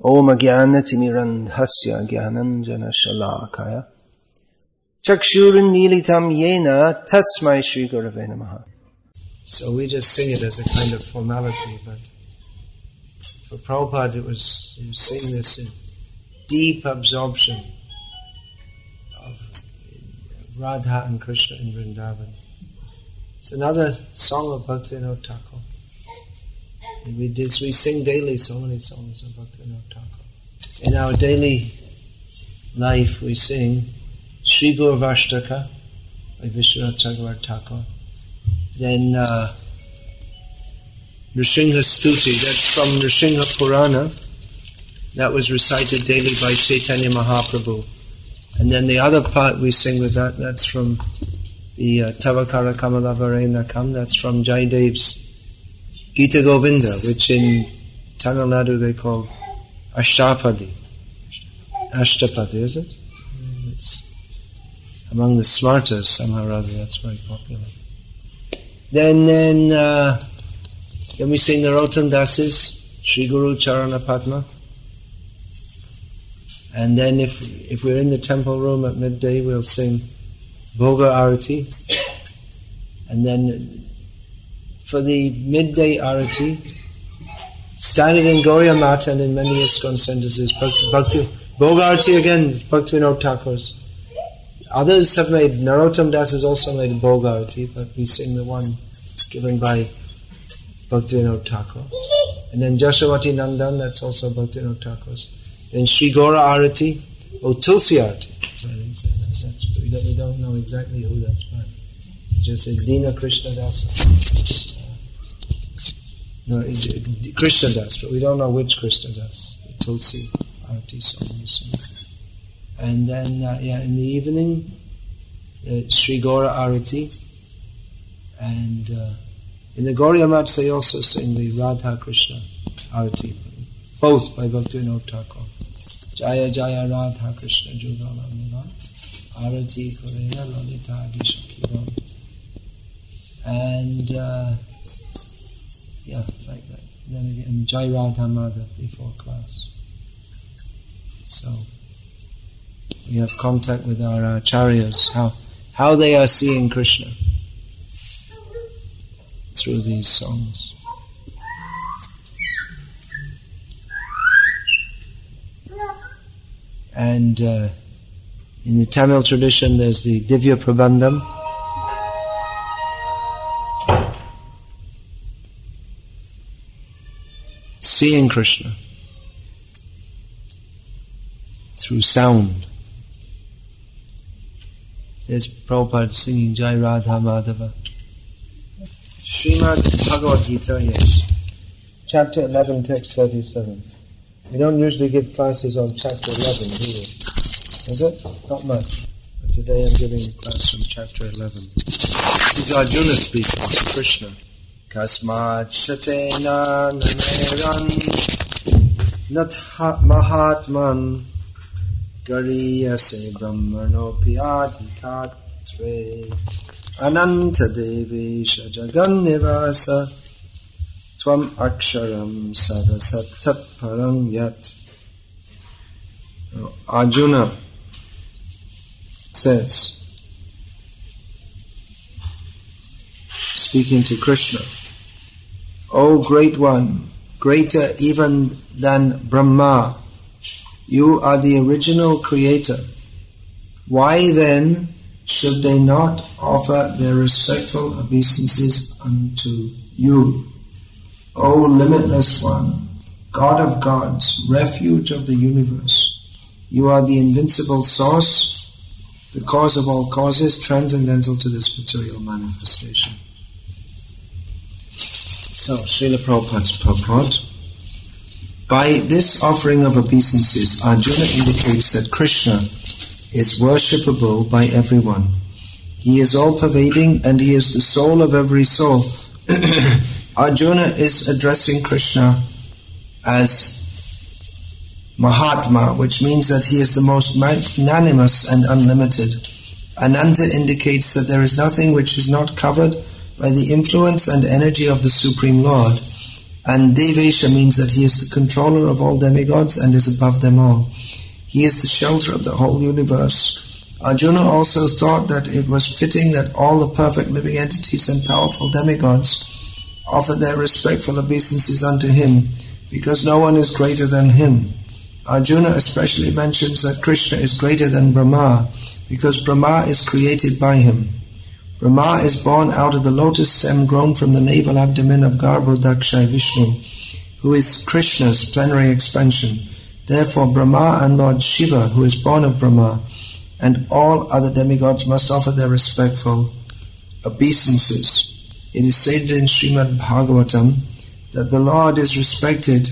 Om Jnanatimirandhasya Jnananjana Shalakaya Chakshurunmilitam Yena Tasmai Shri Gurave Namaha. So we just sing it as a kind of formality, but for Prabhupada he was saying this in deep absorption of Radha and Krishna in Vrindavan. It's another song of Bhaktivinoda Thakur. We sing daily so many songs of Bhaktivinoda Thakur. In our daily life we sing Sri Guru Vashtaka by Vishwanath Chakravarti Thakur. Then Nrsimha Stuti, that's from Nrsimha Purana, that was recited daily by Chaitanya Mahaprabhu. And then the other part we sing with that, that's from the Tavakara Kamala Varena Kam, that's from Jayadev's Gita Govinda, which in Tamil Nadu they call Ashtapadi. Ashtapadi, is it? It's among the smartas somehow or other, that's very popular. Then we sing Narottam Das's Sri Guru Charana Padma. And then if we're in the temple room at midday, we'll sing Bhoga Arati. And then for the midday Arati, standing in Gauriya Mata and in many ISKCON centers is Bhakti. Bhoga Arati again, Bhaktivinoda Thakur's. Others have made, Narottam Das has also made Bhoga Arati, but we sing the one given by Bhaktivinoda Thakur. And then Jashavati Nandan, that's also Bhaktivinoda Thakur's. Then Sri Gora Arati, Tulsi Arati. So I didn't say that. We don't know exactly who that's by. Just say Dina Krishna Das. Krishna Das, but we don't know which Krishna Das. The Tulsi Arati song we sing. And then, in the evening, Sri Gora Arati. And in the Gauriya Mats they also sing the Radha Krishna Arati. Both by Bhaktivinoda Thakur. Jaya Jaya Radha Krishna Jugala Mila Arati Korena Lalita Adishakiram. And like that. Then again Jai Radha Madhav before class. So we have contact with our acharyas, how they are seeing Krishna through these songs. And in the Tamil tradition there's the Divya Prabandham. Seeing Krishna through sound. There's Prabhupada singing Jai Radha Madhava. Srimad Bhagavad-gita, yes. Chapter 11, text 37. We don't usually give classes on chapter 11, do we? Is it? Not much. But today I'm giving a class from chapter 11. This is Arjuna speaking to Krishna. Kasmat shatena nameran natha mahatman gariyase brahmanopi adhikatre ananta devesha jagannivasa Tvam aksharam sadasat param yat. Arjuna says, speaking to Krishna, O Great One, greater even than Brahma, you are the original creator. Why then should they not offer their respectful obeisances unto you? O limitless one, God of gods, refuge of the universe, you are the invincible source, the cause of all causes, transcendental to this material manifestation. So, Srila Prabhupada's purport. By this offering of obeisances, Arjuna indicates that Krishna is worshipable by everyone. He is all-pervading and he is the soul of every soul. Arjuna is addressing Krishna as Mahatma, which means that he is the most magnanimous and unlimited. Ananta indicates that there is nothing which is not covered by the influence and energy of the Supreme Lord. And Devesha means that he is the controller of all demigods and is above them all. He is the shelter of the whole universe. Arjuna also thought that it was fitting that all the perfect living entities and powerful demigods offer their respectful obeisances unto him, because no one is greater than him. Arjuna especially mentions that Krishna is greater than Brahma, because Brahma is created by him. Brahma is born out of the lotus stem grown from the navel abdomen of Garbhodakshai Vishnu, who is Krishna's plenary expansion. Therefore Brahma and Lord Shiva, who is born of Brahma, and all other demigods must offer their respectful obeisances. It is said in Srimad Bhagavatam that the Lord is respected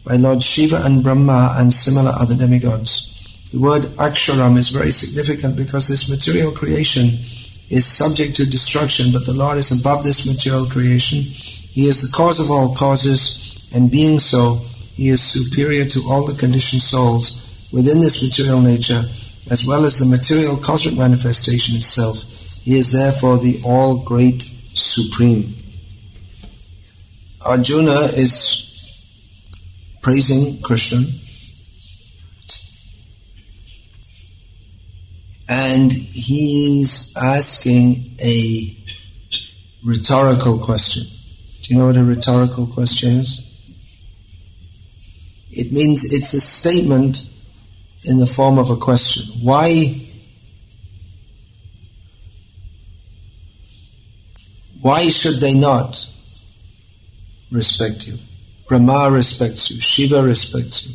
by Lord Shiva and Brahma and similar other demigods. The word Aksharam is very significant because this material creation is subject to destruction, but the Lord is above this material creation. He is the cause of all causes, and being so, He is superior to all the conditioned souls within this material nature, as well as the material cosmic manifestation itself. He is therefore the all-great Supreme. Arjuna is praising Krishna, and he's asking a rhetorical question. Do you know what a rhetorical question is? It means it's a statement in the form of a question. Why should they not respect you? Brahma respects you, Shiva respects you,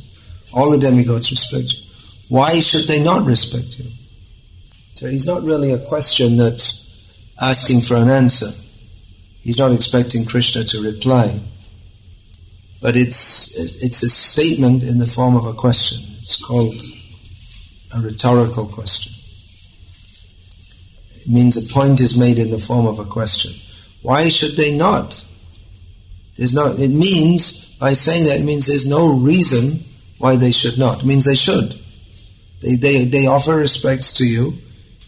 all the demigods respect you. Why should they not respect you? So he's not really a question that's asking for an answer. He's not expecting Krishna to reply. But it's a statement in the form of a question. It's called a rhetorical question. It means a point is made in the form of a question. Why should they not? It means, by saying that, it means there's no reason why they should not. It means they should. They offer respects to you,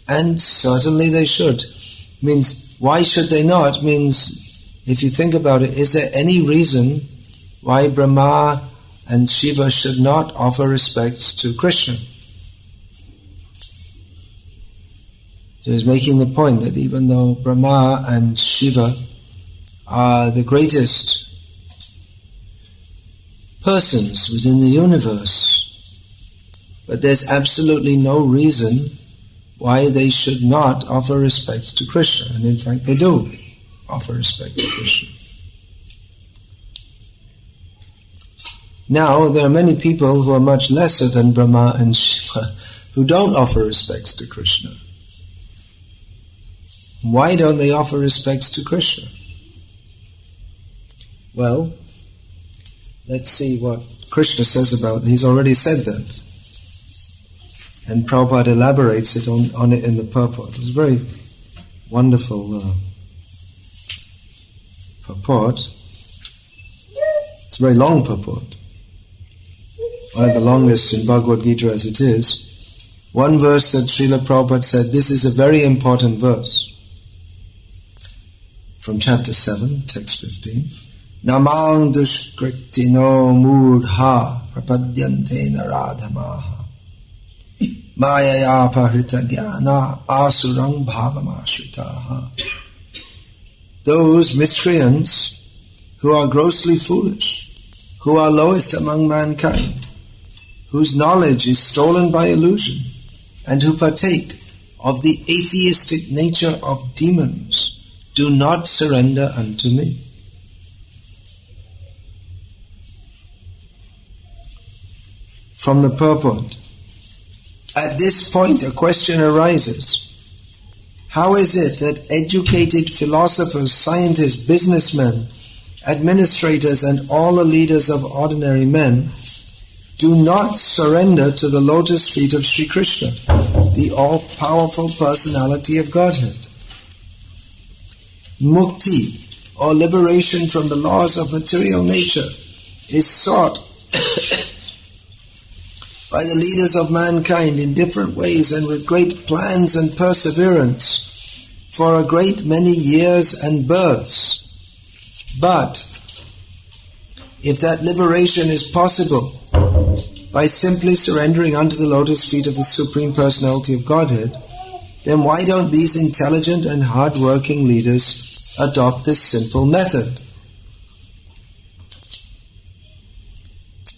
and certainly they should. It means, why should they not? It means, if you think about it, is there any reason why Brahma and Shiva should not offer respects to Krishna? So he's making the point that even though Brahma and Shiva are the greatest persons within the universe, but there's absolutely no reason why they should not offer respects to Krishna. And in fact, they do offer respect to Krishna. Now, there are many people who are much lesser than Brahma and Shiva who don't offer respects to Krishna. Why don't they offer respects to Krishna? Well, let's see what Krishna says about it. He's already said that. And Prabhupada elaborates it on it in the purport. It's a very wonderful purport. It's a very long purport. One of the longest in Bhagavad-gita as it is. One verse that Srila Prabhupada said, this is a very important verse. From chapter 7, text 15. Namang dushkritino mudha prapadyante naradhamaha mayaya pahrita jnana asurang bhavamashritaha. Those miscreants who are grossly foolish, who are lowest among mankind, whose knowledge is stolen by illusion, and who partake of the atheistic nature of demons, do not surrender unto me. From the purport, at this point a question arises. How is it that educated philosophers, scientists, businessmen, administrators, and all the leaders of ordinary men do not surrender to the lotus feet of Sri Krishna, the all-powerful personality of Godhead? Mukti, or liberation from the laws of material nature, is sought by the leaders of mankind in different ways and with great plans and perseverance for a great many years and births. But if that liberation is possible by simply surrendering unto the lotus feet of the Supreme Personality of Godhead, then why don't these intelligent and hard-working leaders adopt this simple method?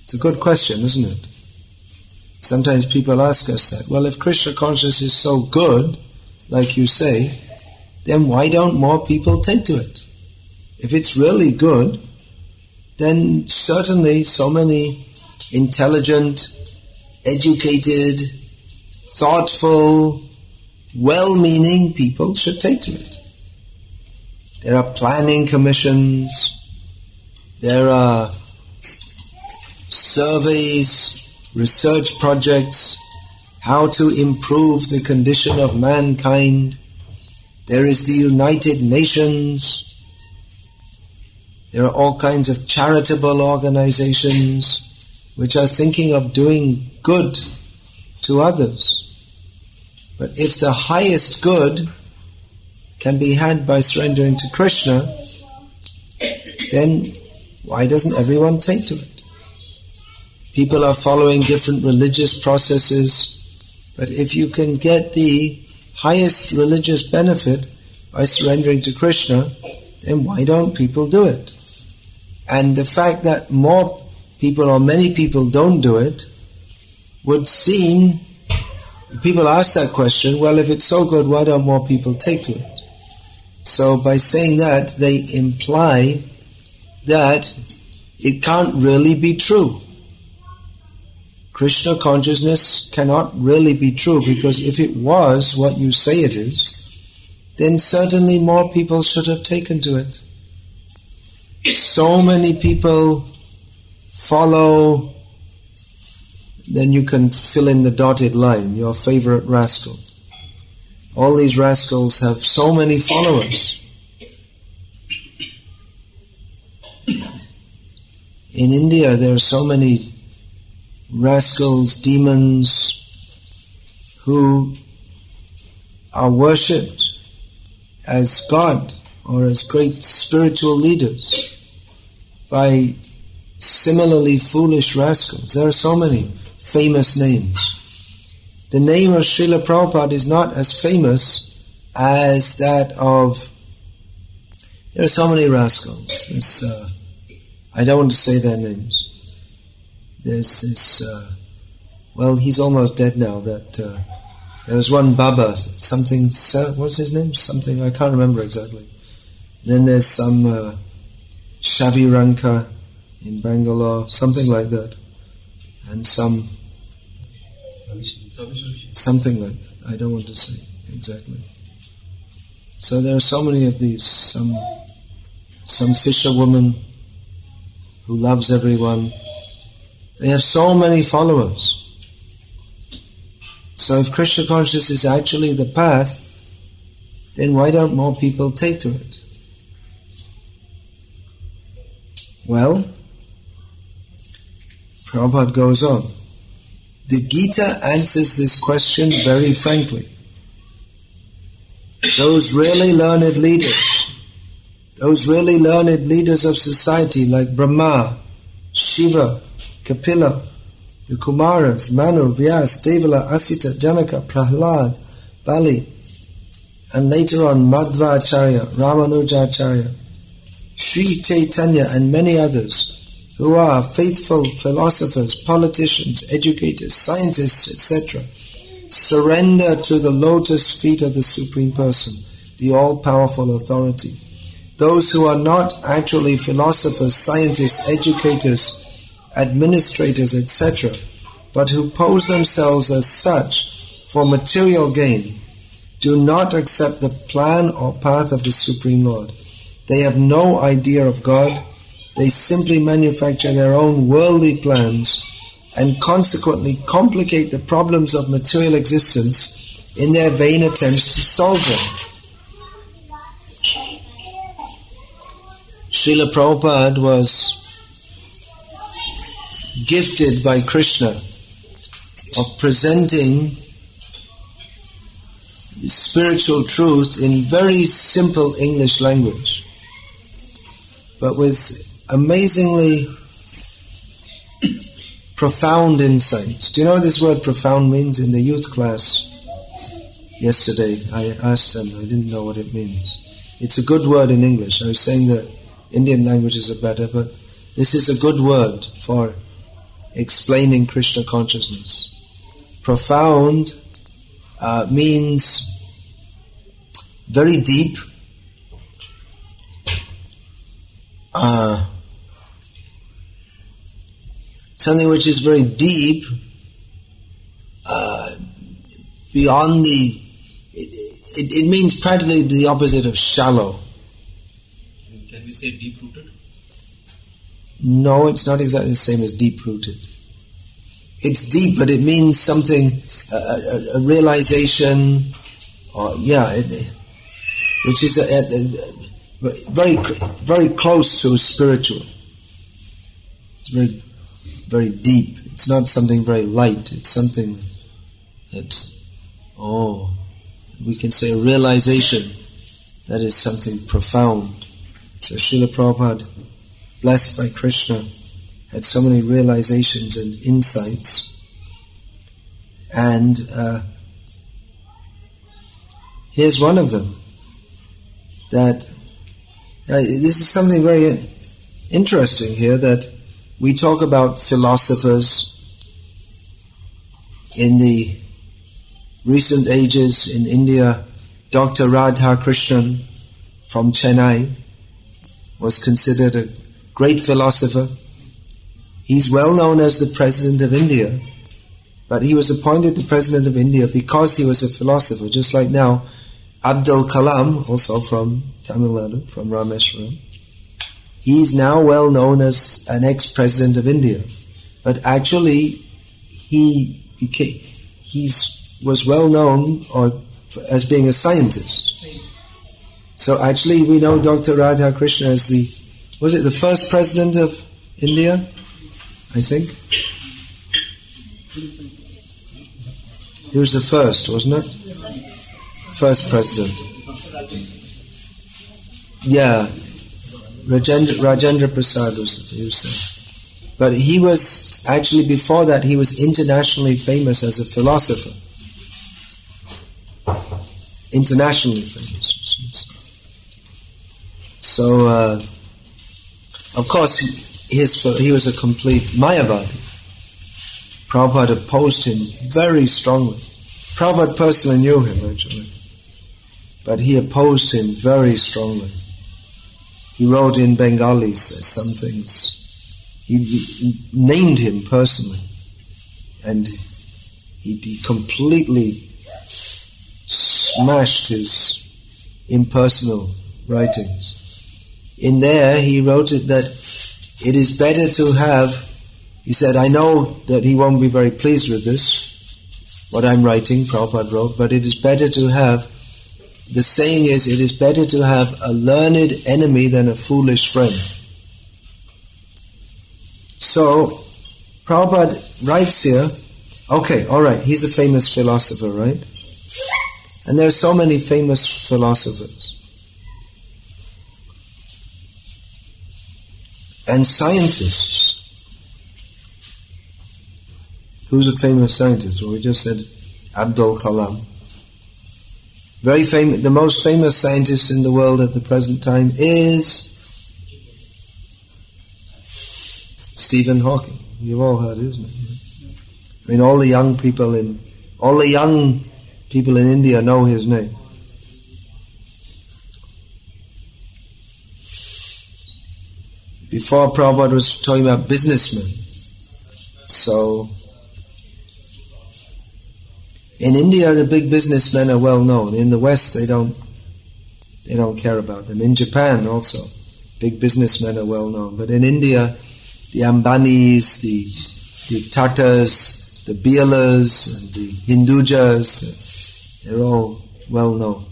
It's a good question, isn't it? Sometimes people ask us that. Well, if Krishna consciousness is so good, like you say, then why don't more people take to it? If it's really good, then certainly so many intelligent, educated, thoughtful, well-meaning people should take to it. There are planning commissions, there are surveys, research projects, how to improve the condition of mankind. There is the United Nations. There are all kinds of charitable organizations which are thinking of doing good to others. But if the highest good can be had by surrendering to Krishna, then why doesn't everyone take to it? People are following different religious processes, but if you can get the highest religious benefit by surrendering to Krishna, then why don't people do it? And the fact that more people or many people don't do it would seem, people ask that question, well, if it's so good, why don't more people take to it? So by saying that, they imply that it can't really be true. Krishna consciousness cannot really be true, because if it was what you say it is, then certainly more people should have taken to it. So many people follow, then you can fill in the dotted line, your favorite rascal. All these rascals have so many followers. In India there are so many rascals, demons, who are worshipped as God or as great spiritual leaders by similarly foolish rascals. There are so many famous names. The name of Srila Prabhupada is not as famous as that of... There are so many rascals. I don't want to say their names. There's this... well, he's almost dead now. That there was one Baba, something... what's his name? Something, I can't remember exactly. Then there's some Shaviranka in Bangalore, something like that. And some... something like that. I don't want to say exactly. So there are so many of these. Some fisherwoman who loves everyone. They have so many followers. So if Krishna consciousness is actually the path, then why don't more people take to it? Well, Prabhupada goes on. The Gita answers this question very frankly. Those really learned leaders of society like Brahma, Shiva, Kapila, the Kumaras, Manu, Vyas, Devala, Asita, Janaka, Prahlad, Bali, and later on Madhvacharya, Ramanujacharya, Sri Chaitanya and many others who are faithful philosophers, politicians, educators, scientists, etc., surrender to the lotus feet of the Supreme Person, the all-powerful authority. Those who are not actually philosophers, scientists, educators, administrators, etc., but who pose themselves as such for material gain, do not accept the plan or path of the Supreme Lord. They have no idea of God. They simply manufacture their own worldly plans and consequently complicate the problems of material existence in their vain attempts to solve them. Srila Prabhupada was gifted by Krishna of presenting spiritual truth in very simple English language, but with amazingly profound insights. Do you know what this word profound means? In the youth class yesterday, I asked them, I didn't know what it means. It's a good word in English. I was saying that Indian languages are better, but this is a good word for explaining Krishna consciousness. Profound means very deep, something which is very deep, beyond the... It means practically the opposite of shallow. Can we say deep-rooted? No, it's not exactly the same as deep-rooted. It's deep, but it means something, a realization, or which is very, very close to spiritual. It's very, very deep. It's not something very light. It's something that, we can say a realization that is something profound. So Srila Prabhupada, blessed by Krishna, had so many realizations and insights. And here's one of them. That this is something very interesting here, that we talk about philosophers in the recent ages in India. Dr. Radha Krishnan from Chennai was considered a great philosopher. He's well known as the President of India, but he was appointed the President of India because he was a philosopher, just like now Abdul Kalam, also from Tamil Nadu, from Rameshwaram. He's now well known as an ex-President of India, but actually he was well known as being a scientist. So actually we know Dr. Radha Krishna as the first President of India, I think? He was the first, wasn't it? First President. Yeah. Rajendra Prasad was saying. But he was, actually before that, he was internationally famous as a philosopher. Internationally famous. So, of course, he was a complete Mayavadi. Prabhupada opposed him very strongly. Prabhupada personally knew him, actually. But he opposed him very strongly. He wrote in Bengali some things. He named him personally. And he completely smashed his impersonal writings. In there, he wrote it that it is better to have, he said, I know that he won't be very pleased with this, what I'm writing, Prabhupada wrote, but it is better to have, the saying is, it is better to have a learned enemy than a foolish friend. So, Prabhupada writes here, okay, alright, he's a famous philosopher, right? And there are so many famous philosophers. And scientists. Who's a famous scientist? Well, we just said Abdul Kalam. Very famous. The most famous scientist in the world at the present time is Stephen Hawking. You've all heard his name. I mean, all the young people in India know his name. Before, Prabhupada was talking about businessmen. So, in India, the big businessmen are well known. In the West, they don't care about them. In Japan, also, big businessmen are well known. But in India, the Ambanis, the Tatas, the Birlas, and the Hindujas, they're all well known.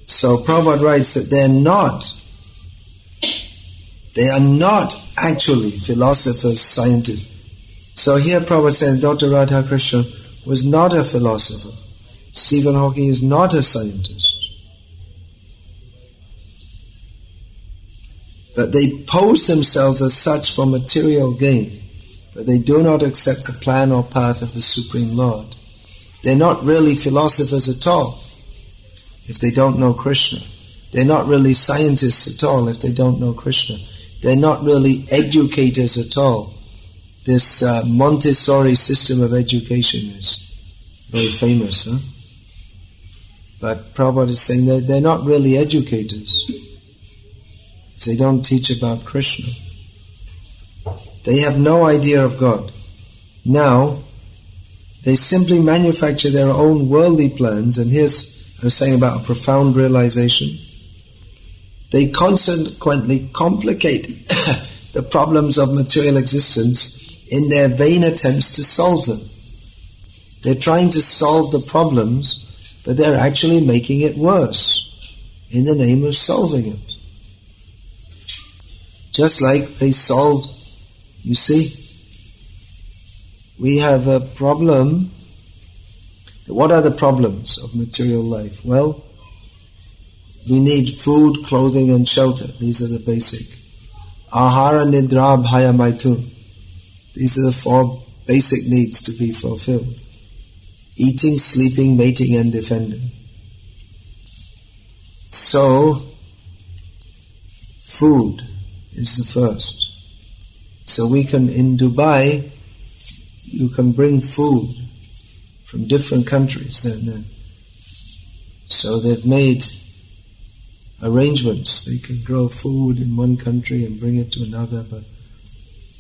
So Prabhupada writes that they are not actually philosophers, scientists. So here Prabhupada said Dr. Radha Krishna was not a philosopher. Stephen Hawking is not a scientist. But they pose themselves as such for material gain, but they do not accept the plan or path of the Supreme Lord. They're not really philosophers at all if they don't know Krishna. They're not really scientists at all if they don't know Krishna. They're not really educators at all. This Montessori system of education is very famous, huh? But Prabhupada is saying that they're not really educators. They don't teach about Krishna. They have no idea of God. Now, they simply manufacture their own worldly plans, and here's, I was saying about a profound realization. They consequently complicate the problems of material existence in their vain attempts to solve them. They're trying to solve the problems, but they're actually making it worse in the name of solving it. Just like they solved, you see, we have a problem. What are the problems of material life? Well, we need food, clothing and shelter. These are the basic. Ahara, nidra, bhaya, maitun. These are the 4 basic needs to be fulfilled. Eating, sleeping, mating and defending. So, food is the first. So we can, in Dubai, you can bring food from different countries. So they've made arrangements. They can grow food in one country and bring it to another. But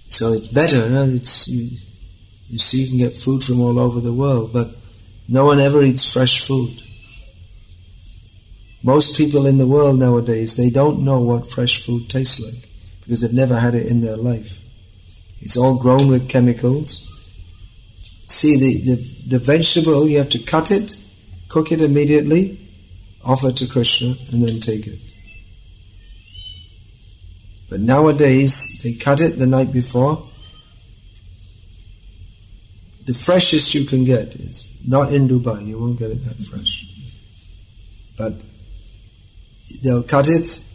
so it's better. It's you see, you can get food from all over the world, but no one ever eats fresh food. Most people in the world nowadays, they don't know what fresh food tastes like because they've never had it in their life. It's all grown with chemicals. See, the vegetable, you have to cut it, cook it immediately, offer to Krishna, and then take it. But nowadays, they cut it the night before. The freshest you can get is not in Dubai. You won't get it that fresh. But they'll cut it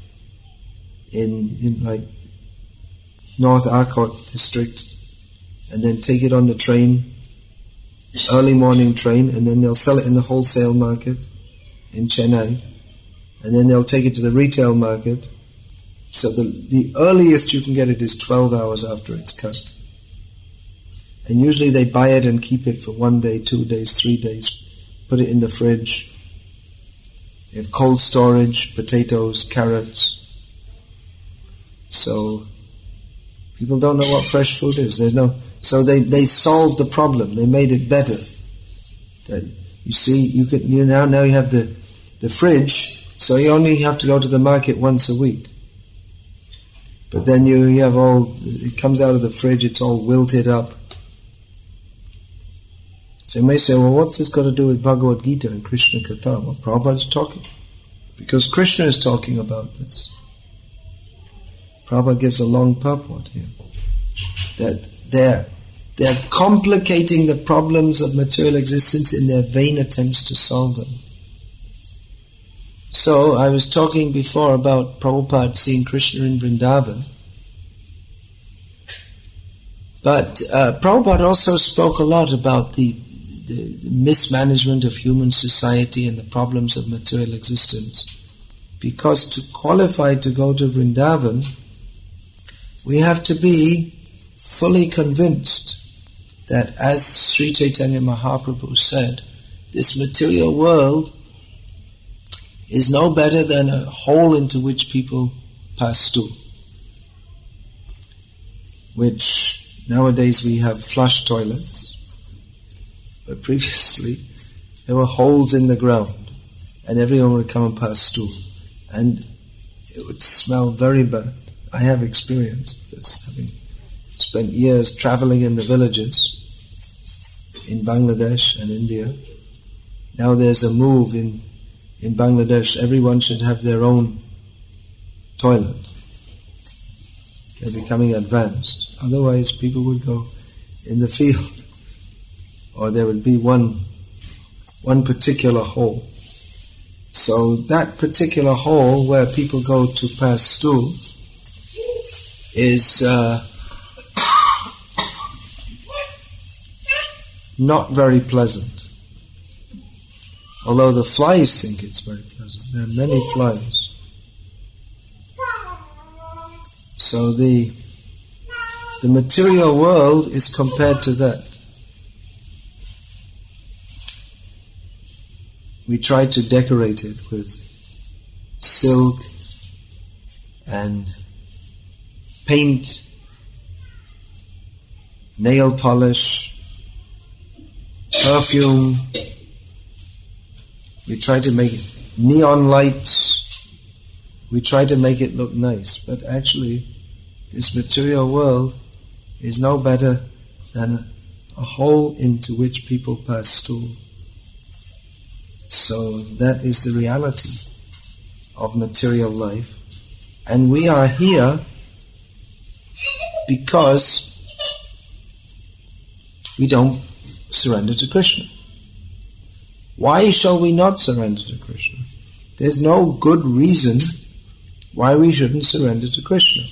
in like North Arcot district, and then take it on the train, early morning train, and then they'll sell it in the wholesale market in Chennai, and then they'll take it to the retail market. So the earliest you can get it is 12 hours after it's cut. And usually they buy it and keep it for 1 day, 2 days, 3 days, put it in the fridge. They have cold storage, potatoes, carrots. So people don't know what fresh food is. So they solved the problem. They made it better. You see, now you have the fridge, so you only have to go to the market once a week. But then you have it comes out of the fridge, it's all wilted up. So you may say, well, what's this got to do with Bhagavad-gita and Krishna Katha? Well, Prabhupada is talking. Because Krishna is talking about this. Prabhupada gives a long purport here. That they're complicating the problems of material existence in their vain attempts to solve them. So, I was talking before about Prabhupada seeing Krishna in Vrindavan. But Prabhupada also spoke a lot about the mismanagement of human society and the problems of material existence. Because to qualify to go to Vrindavan, we have to be fully convinced that, as Sri Chaitanya Mahaprabhu said, this material world is no better than a hole into which people pass through. Which nowadays we have flush toilets, but previously there were holes in the ground and everyone would come and pass through, and it would smell very bad. I have experienced this, having spent years traveling in the villages in Bangladesh and India. Now there's a move in Bangladesh, everyone should have their own toilet. They're becoming advanced. Otherwise people would go in the field, or there would be one particular hole. So that particular hole where people go to pass through is not very pleasant. Although the flies think it's very pleasant. There are many flies. So the material world is compared to that. We try to decorate it with silk and paint, nail polish, perfume. We try to make neon lights. We try to make it look nice. But actually, this material world is no better than a hole into which people pass through. So that is the reality of material life. And we are here because we don't surrender to Krishna. Why shall we not surrender to Krishna? There's no good reason why we shouldn't surrender to Krishna.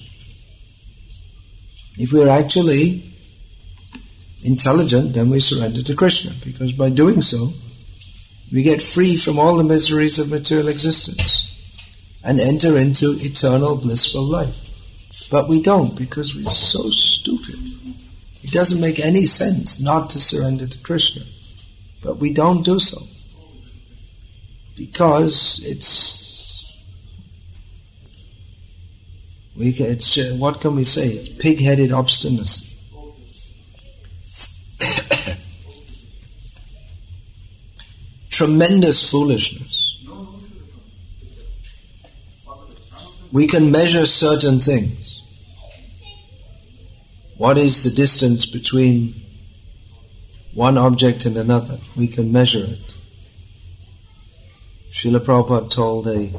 If we're actually intelligent, then we surrender to Krishna, because by doing so, we get free from all the miseries of material existence and enter into eternal blissful life. But we don't, because we're so stupid. It doesn't make any sense not to surrender to Krishna. But we don't do so. Because what can we say? It's pig-headed obstinacy. Tremendous foolishness. We can measure certain things. What is the distance between one object and another? We can measure it. Srila Prabhupada told a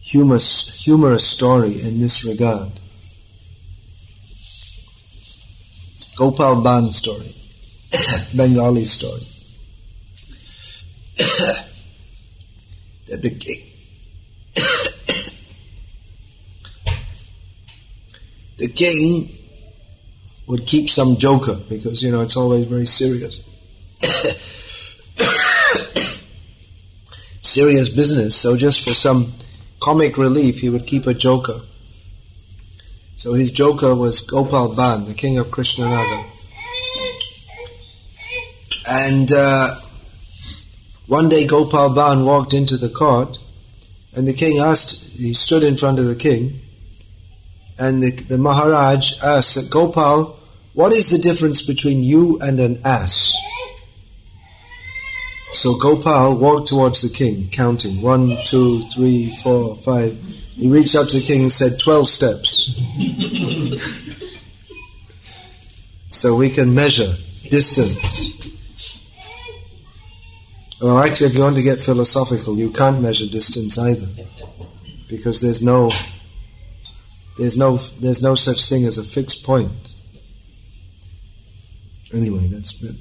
humorous story in this regard. Gopal Ban story. Bengali story. That the king would keep some joker, because it's always very serious. Serious business, so just for some comic relief he would keep a joker. So his joker was Gopal Ban, the king of Krishnanagar. And one day Gopal Ban walked into the court, and the king he stood in front of the king, and the Maharaj asked, Gopal, what is the difference between you and an ass? So Gopal walked towards the king, counting 1, 2, 3, 4, 5. He reached up to the king and said, 12 steps. So we can measure distance. Well, actually, if you want to get philosophical, you can't measure distance either, because there's no such thing as a fixed point. Anyway, that's a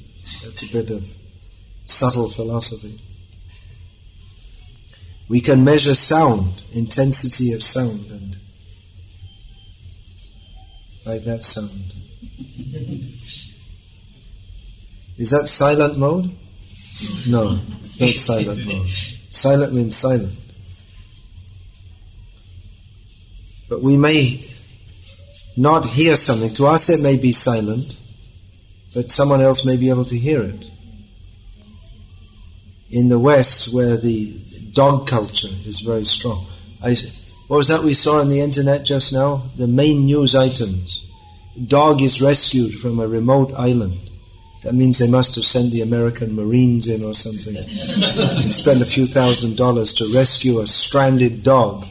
bit of subtle philosophy. We can measure sound, intensity of sound, and like that sound. Is that silent mode? No, it's not silent mode. Silent means silent. But we may not hear something. To us it may be silent, but someone else may be able to hear it. In the West, where the dog culture is very strong. What was that we saw on the internet just now? The main news items. Dog is rescued from a remote island. That means they must have sent the American Marines in or something and spent a few $1,000s to rescue a stranded dog.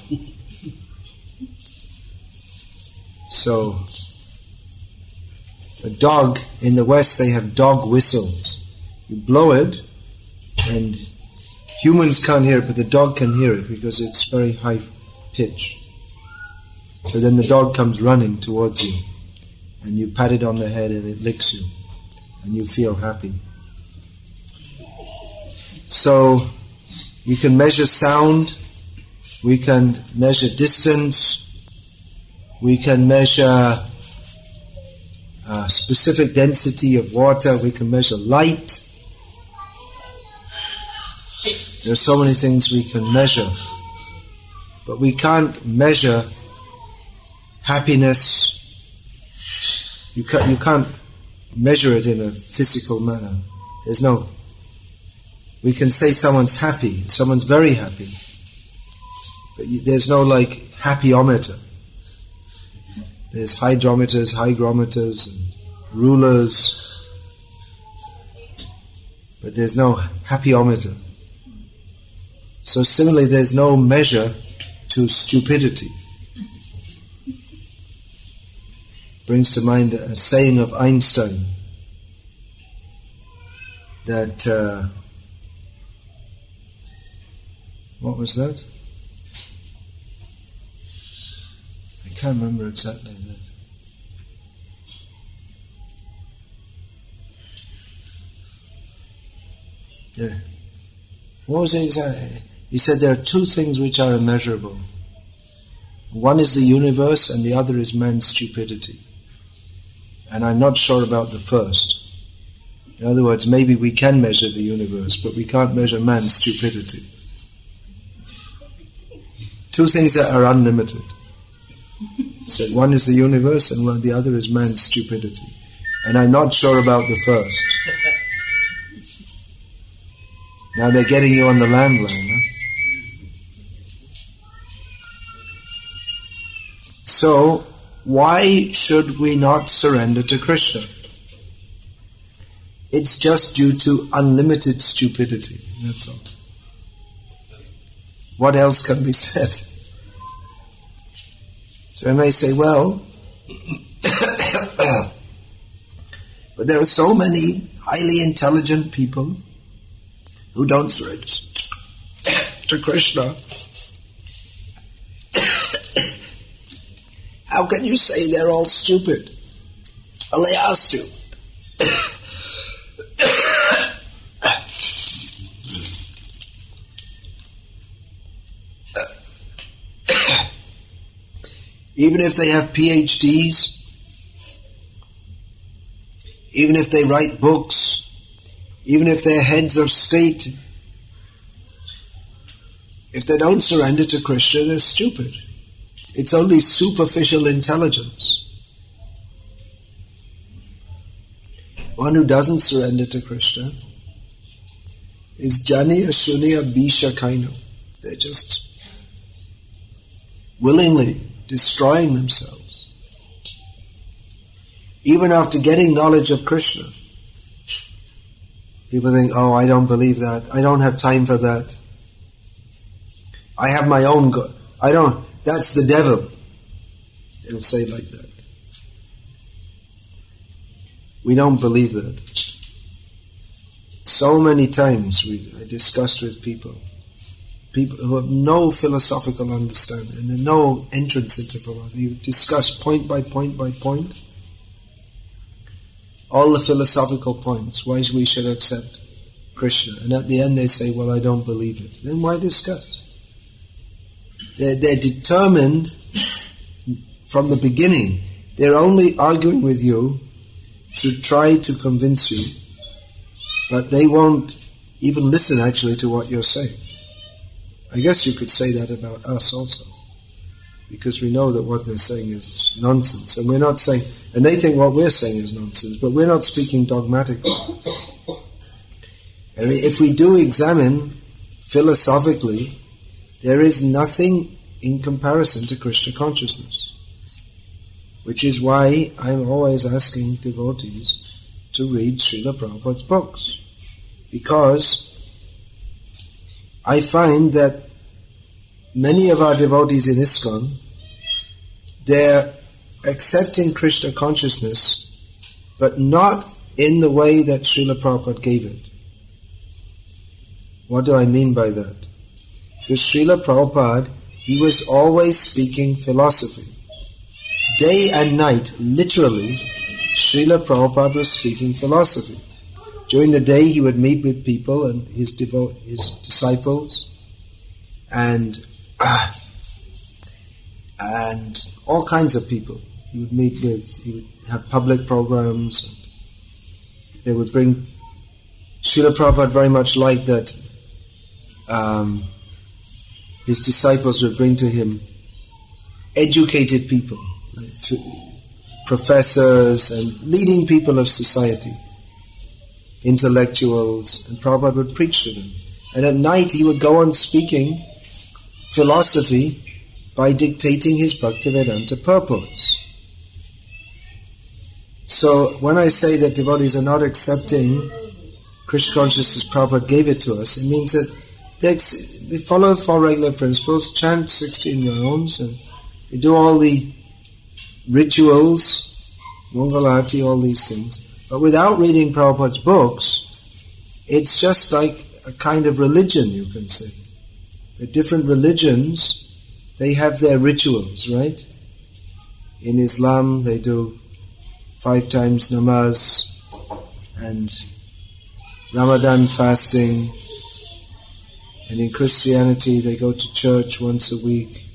So, a dog, in the West they have dog whistles. You blow it, and humans can't hear it, but the dog can hear it because it's very high pitch. So then the dog comes running towards you, and you pat it on the head and it licks you, and you feel happy. So we can measure sound, we can measure distance, We can measure specific density of water. We can measure light. There are so many things we can measure. But we can't measure happiness. You can't measure it in a physical manner. We can say someone's happy, someone's very happy, but there's no happyometer. There's hydrometers, hygrometers, and rulers, but there's no happyometer. So similarly, there's no measure to stupidity. Brings to mind a saying of Einstein that what was that? I can't remember exactly that. Yeah. What was it exactly? He said there are two things which are immeasurable. One is the universe and the other is man's stupidity. And I'm not sure about the first. In other words, maybe we can measure the universe, but we can't measure man's stupidity. Two things that are unlimited. So one is the universe and the other is man's stupidity. And I'm not sure about the first. Now they're getting you on the landline, huh? So, why should we not surrender to Krishna? It's just due to unlimited stupidity, that's all. What else can be said? So I may say, well, but there are so many highly intelligent people who don't surrender to Krishna. How can you say they're all stupid? Well, they are stupid. Even if they have PhDs, even if they write books, even if they're heads of state, if they don't surrender to Krishna, they're stupid. It's only superficial intelligence. One who doesn't surrender to Krishna is Janiya Shuniya Bisha Kaino. They're just willingly destroying themselves. Even after getting knowledge of Krishna, people think, oh, I don't believe that. I don't have time for that. I have my own God. That's the devil. They'll say like that. We don't believe that. So many times I discussed with people who have no philosophical understanding and no entrance into philosophy. You discuss point by point by point all the philosophical points, why we should accept Krishna. And at the end they say, well, I don't believe it. Then why discuss? They're determined from the beginning. They're only arguing with you to try to convince you, but they won't even listen actually to what you're saying. I guess you could say that about us also, because we know that what they're saying is nonsense, and we're not saying, and they think what we're saying is nonsense, but we're not speaking dogmatically. And if we do examine philosophically, there is nothing in comparison to Krishna consciousness, which is why I'm always asking devotees to read Srila Prabhupada's books, because I find that many of our devotees in ISKCON, they're accepting Krishna consciousness, but not in the way that Srila Prabhupada gave it. What do I mean by that? Because Srila Prabhupada, he was always speaking philosophy. Day and night, literally, Srila Prabhupada was speaking philosophy. During the day he would meet with people and his disciples, and and all kinds of people he would meet with. He would have public programs. And they would bring... Srila Prabhupada very much liked that his disciples would bring to him educated people, like professors and leading people of society, intellectuals, and Prabhupada would preach to them. And at night he would go on speaking philosophy by dictating his Bhaktivedanta purports. So when I say that devotees are not accepting Krishna consciousness, Prabhupada gave it to us, it means that they follow 4 regular principles, chant 16 rounds, and they do all the rituals, Mangalarti, all these things. But without reading Prabhupada's books, it's just like a kind of religion, you can say. The different religions, they have their rituals, right? In Islam, they do 5 times namaz and Ramadan fasting, and in Christianity they go to church once a week.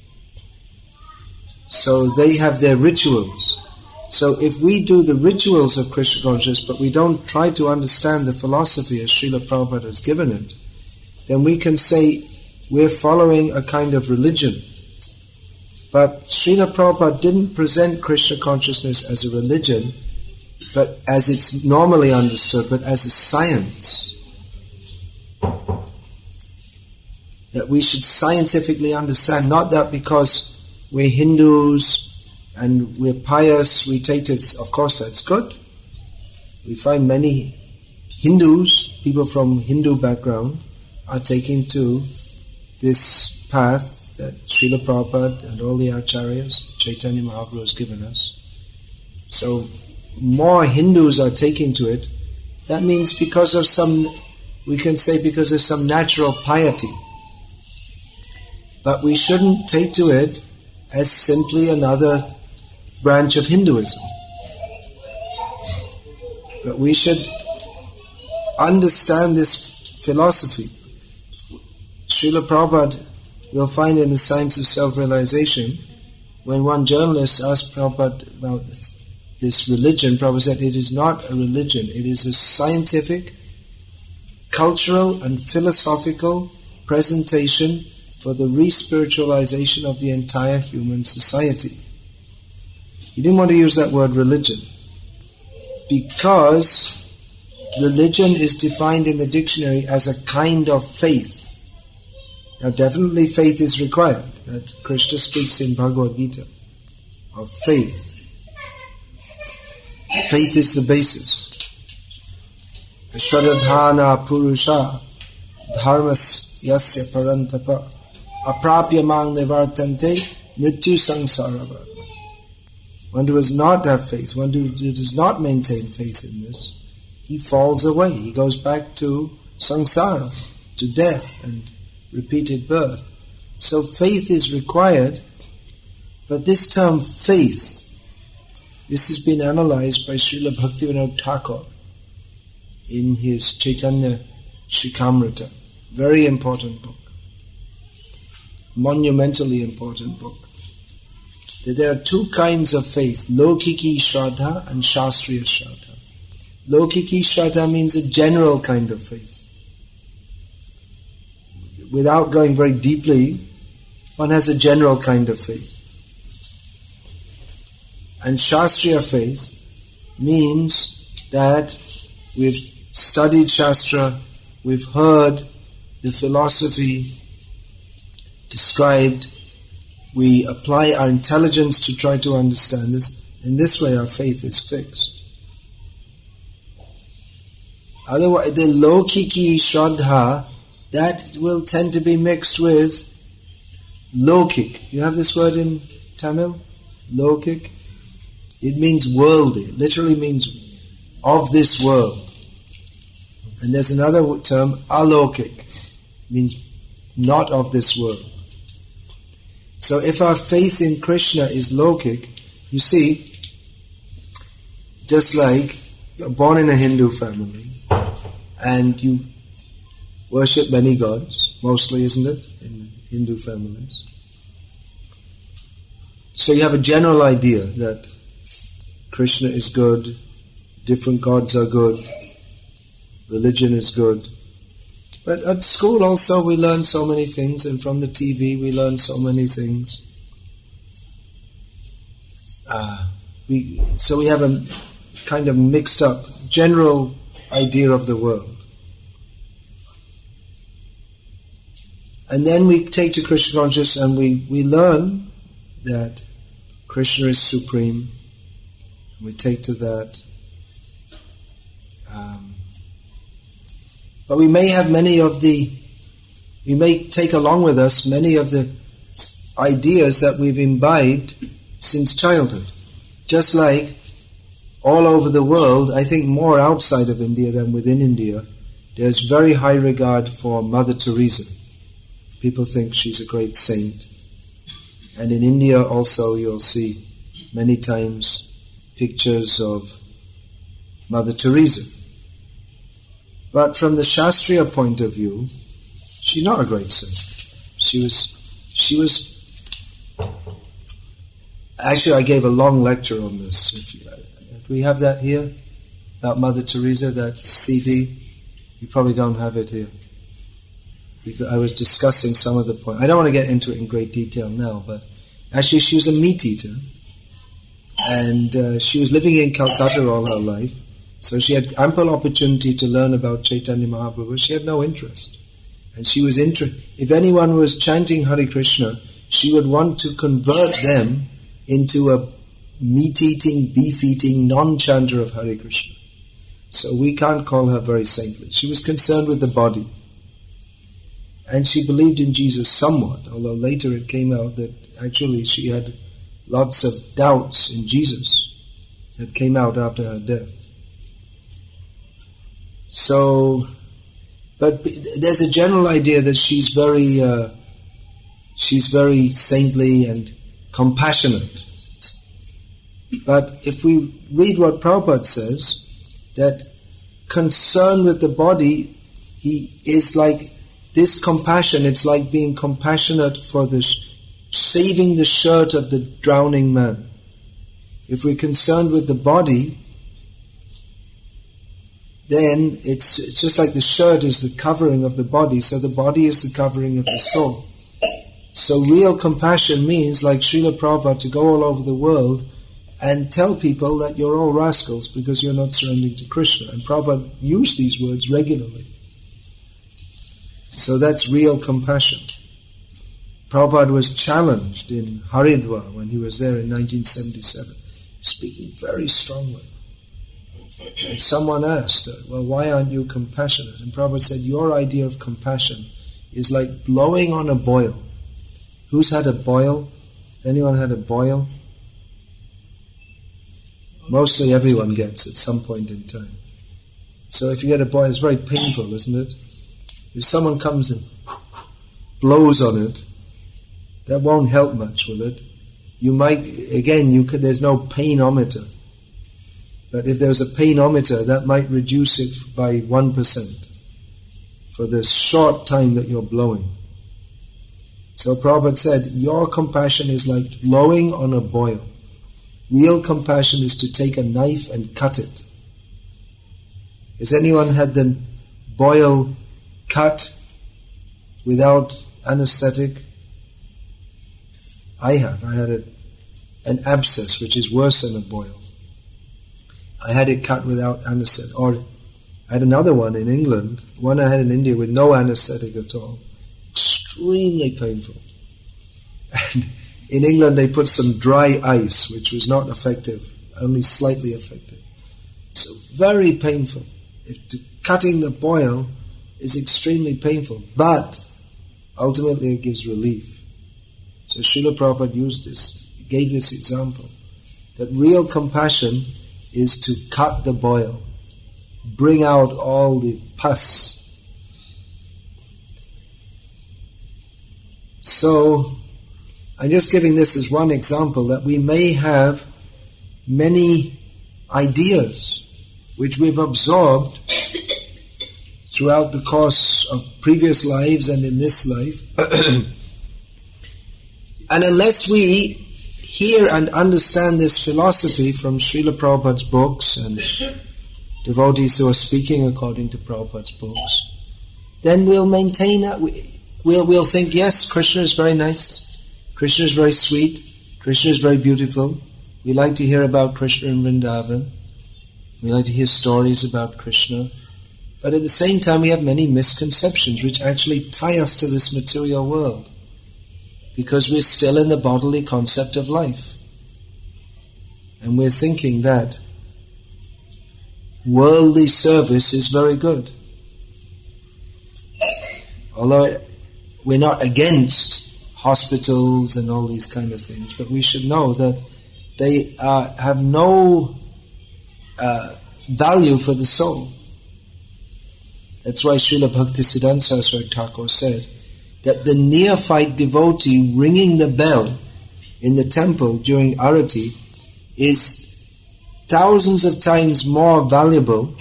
So they have their rituals. So if we do the rituals of Krishna consciousness, but we don't try to understand the philosophy as Srila Prabhupada has given it, then we can say we're following a kind of religion. But Srila Prabhupada didn't present Krishna consciousness as a religion, but as it's normally understood, but as a science. That we should scientifically understand, not that because we're Hindus and we're pious, we take it, of course that's good. We find many Hindus, people from Hindu background, are taking to this path that Srila Prabhupada and all the acharyas, Chaitanya Mahaprabhu has given us. So more Hindus are taking to it. That means because of some, we can say because of some natural piety. But we shouldn't take to it as simply another branch of Hinduism. But we should understand this philosophy. Srila Prabhupada, we'll find in the Science of Self-Realization, when one journalist asked Prabhupada about this religion, Prabhupada said it is not a religion, it is a scientific, cultural and philosophical presentation for the re-spiritualization of the entire human society. He didn't want to use that word religion, because religion is defined in the dictionary as a kind of faith. Now definitely faith is required, that Krishna speaks in Bhagavad-gita of faith. Faith is the basis. Shradhana Purusha Dharmas Yasya Parantapa Aprapya Mang Nivartante Mrityu Sangsara. One who does not have faith, one who does not maintain faith in this, he falls away. He goes back to samsara, to death and repeated birth. So faith is required, but this term faith, this has been analyzed by Srila Bhaktivinoda Thakur in his Chaitanya Shikamrita. Very important book. Monumentally important book. That there are 2 kinds of faith, Lokiki Shraddha and Shastriya Shraddha. Lokiki Shraddha means a general kind of faith. Without going very deeply, one has a general kind of faith. And Shastriya faith means that we've studied Shastra, we've heard the philosophy described, we apply our intelligence to try to understand this. In this way our faith is fixed. Otherwise, the Lokiki Shraddha, that will tend to be mixed with Lokik. You have this word in Tamil? Lokik? It means worldly. It literally means of this world. And there's another term, alokik. It means not of this world. So if our faith in Krishna is lokik, you see, just like you're born in a Hindu family and you worship many gods, mostly, isn't it, in Hindu families? So you have a general idea that Krishna is good, different gods are good, religion is good. But at school also we learn so many things, and from the TV we learn so many things. So we have a kind of mixed up general idea of the world. And then we take to Krishna consciousness and we learn that Krishna is supreme. We take to that. But we may have we may take along with us many of the ideas that we've imbibed since childhood. Just like all over the world, I think more outside of India than within India, there's very high regard for Mother Teresa. People think she's a great saint. And in India also you'll see many times pictures of Mother Teresa. But from the Shastriya point of view, she's not a great saint. She was actually, I gave a long lecture on this. Do we have that here? About Mother Teresa, that CD? You probably don't have it here. Because I was discussing some of the points. I don't want to get into it in great detail now, but actually she was a meat eater. And she was living in Calcutta all her life. So she had ample opportunity to learn about Chaitanya Mahaprabhu. She had no interest. And she was if anyone was chanting Hare Krishna, she would want to convert them into a meat-eating, beef-eating, non-chanter of Hare Krishna. So we can't call her very saintly. She was concerned with the body. And she believed in Jesus somewhat, although later it came out that actually she had lots of doubts in Jesus that came out after her death. So, but there's a general idea that she's very saintly and compassionate. But if we read what Prabhupada says, that concern with the body, he is like this compassion, it's like being compassionate for the saving the shirt of the drowning man. If we're concerned with the body, then it's just like the shirt is the covering of the body, so the body is the covering of the soul. So real compassion means, like Srila Prabhupada, to go all over the world and tell people that you're all rascals because you're not surrendering to Krishna. And Prabhupada used these words regularly. So that's real compassion. Prabhupada was challenged in Haridwar when he was there in 1977, speaking very strongly. And someone asked, well, why aren't you compassionate? And Prabhupada said, your idea of compassion is like blowing on a boil. Who's had a boil? Anyone had a boil? Mostly everyone gets at some point in time. So if you get a boil, it's very painful, isn't it? If someone comes and blows on it, that won't help much, will it? You might, again, there's no painometer. But if there's a painometer, that might reduce it by 1% for the short time that you're blowing. So Prabhupada said, your compassion is like blowing on a boil. Real compassion is to take a knife and cut it. Has anyone had the boil cut without anesthetic? I have. I had an abscess, which is worse than a boil. I had it cut without anesthetic. Or I had another one in England, one I had in India with no anesthetic at all. Extremely painful. And in England they put some dry ice, which was not effective, only slightly effective. So very painful. Cutting the boil is extremely painful, but ultimately it gives relief. So Srila Prabhupada gave this example, that real compassion is to cut the boil, bring out all the pus. So, I'm just giving this as one example, that we may have many ideas which we've absorbed throughout the course of previous lives and in this life. And unless we hear and understand this philosophy from Srila Prabhupada's books and devotees who are speaking according to Prabhupada's books, then we'll maintain that. We'll think, yes, Krishna is very nice, Krishna is very sweet, Krishna is very beautiful. We like to hear about Krishna in Vrindavan. We like to hear stories about Krishna. But at the same time, we have many misconceptions which actually tie us to this material world, because we're still in the bodily concept of life. And we're thinking that worldly service is very good. Although we're not against hospitals and all these kind of things, but we should know that they have no value for the soul. That's why Srila Bhaktisiddhanta Saraswati Thakur said that the neophyte devotee ringing the bell in the temple during arati is thousands of times more valuable,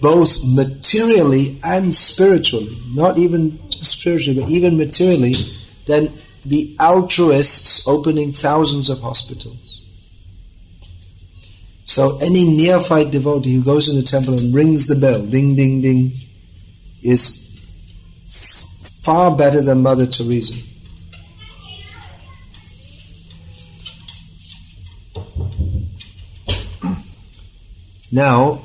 both materially and spiritually, not even spiritually, but even materially, than the altruists opening thousands of hospitals. So any neophyte devotee who goes in the temple and rings the bell, ding, ding, ding, is far better than Mother Teresa. Now,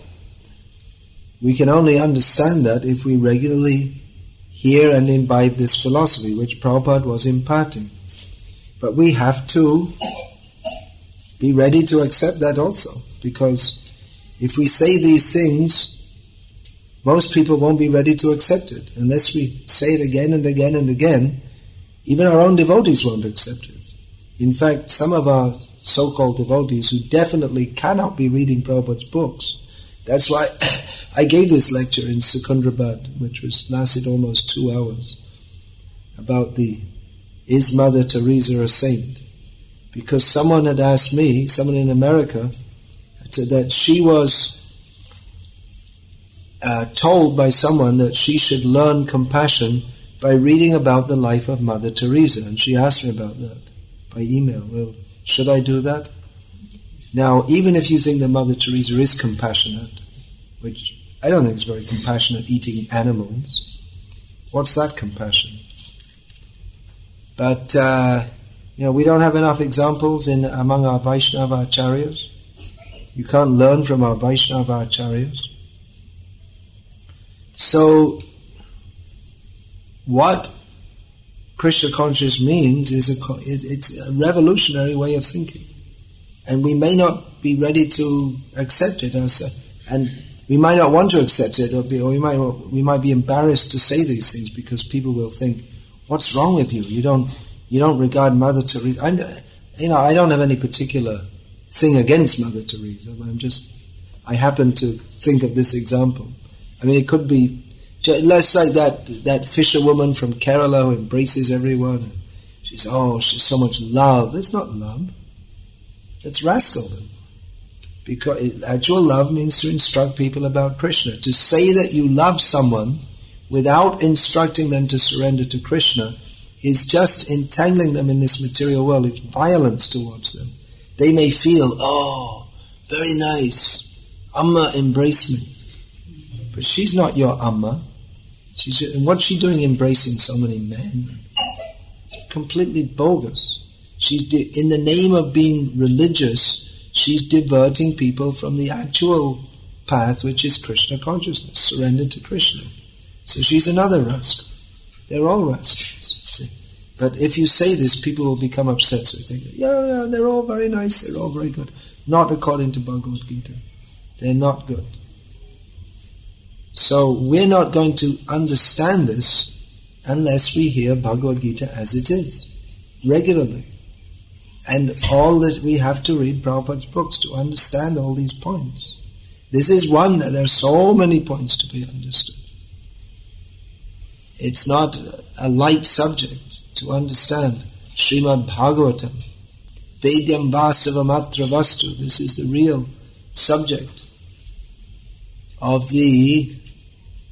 we can only understand that if we regularly hear and imbibe this philosophy, which Prabhupada was imparting. But we have to be ready to accept that also, because if we say these things, most people won't be ready to accept it. Unless we say it again and again and again, even our own devotees won't accept it. In fact, some of our so-called devotees who definitely cannot be reading Prabhupada's books. That's why I gave this lecture in Secunderabad, which lasted almost 2 hours, about is Mother Teresa a saint? Because someone had asked me, someone in America, said that she was told by someone that she should learn compassion by reading about the life of Mother Teresa, and she asked me about that by email. Well, should I do that? Now, even if you think that Mother Teresa is compassionate, which I don't think is very compassionate, eating animals, what's that compassion? But we don't have enough examples among our Vaishnava acharyas. You can't learn from our Vaishnava acharyas. So, what Krishna consciousness means is it's a revolutionary way of thinking, and we may not be ready to accept it, and we might not want to accept it, or we might be embarrassed to say these things because people will think, "What's wrong with you? You don't regard Mother Teresa." I don't have any particular thing against Mother Teresa. I happen to think of this example. I mean, it could be. Let's say that fisherwoman from Kerala who embraces everyone. She's so much love. It's not love. It's rascaldom. Because actual love means to instruct people about Krishna. To say that you love someone without instructing them to surrender to Krishna is just entangling them in this material world. It's violence towards them. They may feel, very nice. Amma embrace me. But she's not your Amma. And what's she doing embracing so many men? It's completely bogus. In the name of being religious, she's diverting people from the actual path, which is Krishna consciousness, surrender to Krishna. So she's another rascal. They're all rascals. See? But if you say this, people will become upset. So they think, yeah, they're all very nice, they're all very good. Not according to Bhagavad-gita. They're not good. So we're not going to understand this unless we hear Bhagavad-gita as it is, regularly. And all that we have to read Prabhupada's books to understand all these points. This is one, there are so many points to be understood. It's not a light subject to understand. Srimad Bhagavatam, Vedyam Vasavamatra Vastu, this is the real subject of the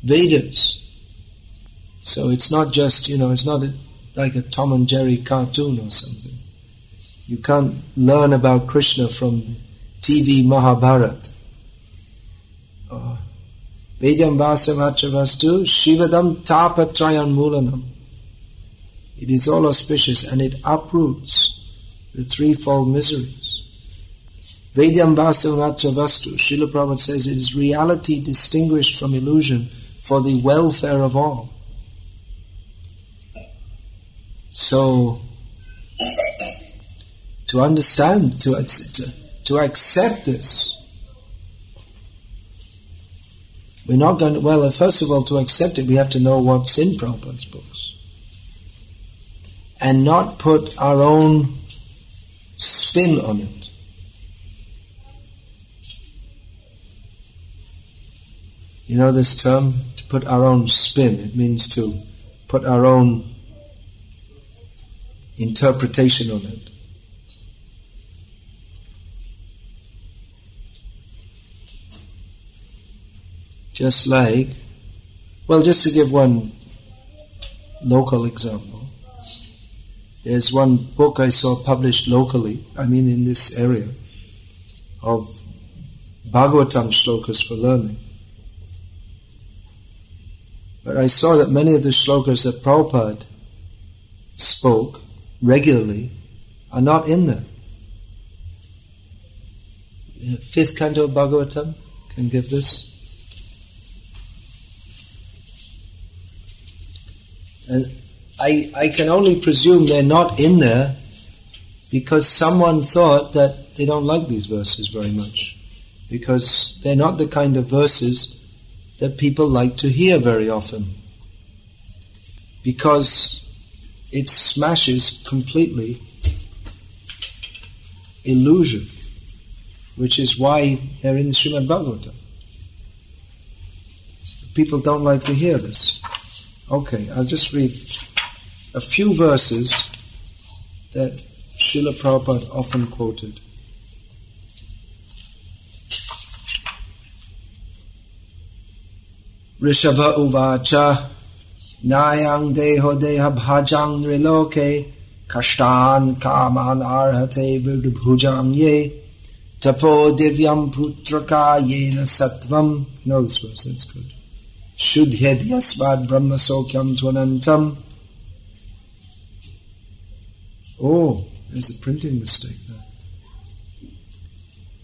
Vedas. So it's not just, it's not like a Tom and Jerry cartoon or something. You can't learn about Krishna from TV Mahabharata. Vedyam Vasavatra Vastu Shivadam Tapatrayan Mulanam. It is all auspicious and it uproots the threefold miseries. Vedyam Vasavatra Vastu, Srila Prabhupada says, it is reality distinguished from illusion for the welfare of all. So, to understand, to accept this, we're not going to, well, first of all, to accept it, we have to know what's in Prabhupada's books. And not put our own spin on it. You know this term, to put our own spin? It means to put our own interpretation on it. Just like, well, just to give one local example, there's one book I saw published locally, in this area, of Bhagavatam shlokas for learning. But I saw that many of the shlokas that Prabhupada spoke regularly are not in there. 5th canto of Bhagavatam, can give this. And I can only presume they're not in there because someone thought that they don't like these verses very much. Because they're not the kind of verses that people like to hear very often. Because it smashes completely illusion, which is why they're in the Srimad Bhagavatam. People don't like to hear this. Okay, I'll just read a few verses that Srila Prabhupada often quoted. Rishabha uvacha nayang deho deha bhajang nriloke kashtan kaman arhate virdubhujam ye tapo divyam putraka yena sattvam. You know this verse, that's good. Shudhyad yasvad brahma sokyam tvanantam. Oh, there's a printing mistake there.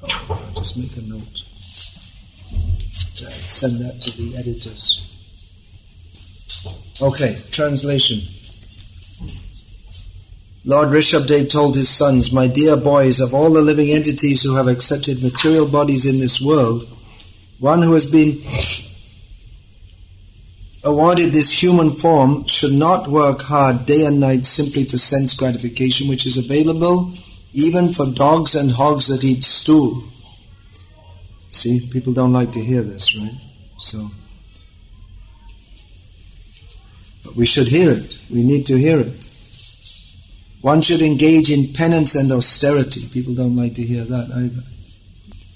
Oh, I'll just make a note. Send that to the editors. Okay, translation. Lord Rishabdev told his sons, my dear boys, of all the living entities who have accepted material bodies in this world, one who has been awarded this human form should not work hard day and night simply for sense gratification, which is available even for dogs and hogs that eat stool. See, people don't like to hear this, right? So, but we should hear it. We need to hear it. One should engage in penance and austerity. People don't like to hear that either.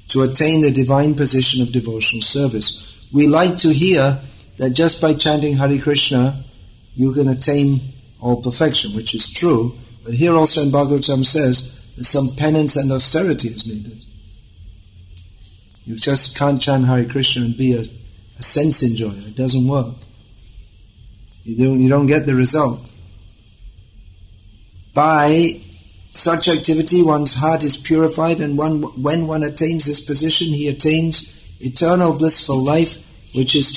To attain the divine position of devotional service. We like to hear that just by chanting Hare Krishna, you can attain all perfection, which is true. But here also in Bhagavatam says that some penance and austerity is needed. You just can't chant Hare Krishna and be a sense enjoyer. It doesn't work. You don't get the result. By such activity, one's heart is purified, and when one attains this position, he attains eternal blissful life, which is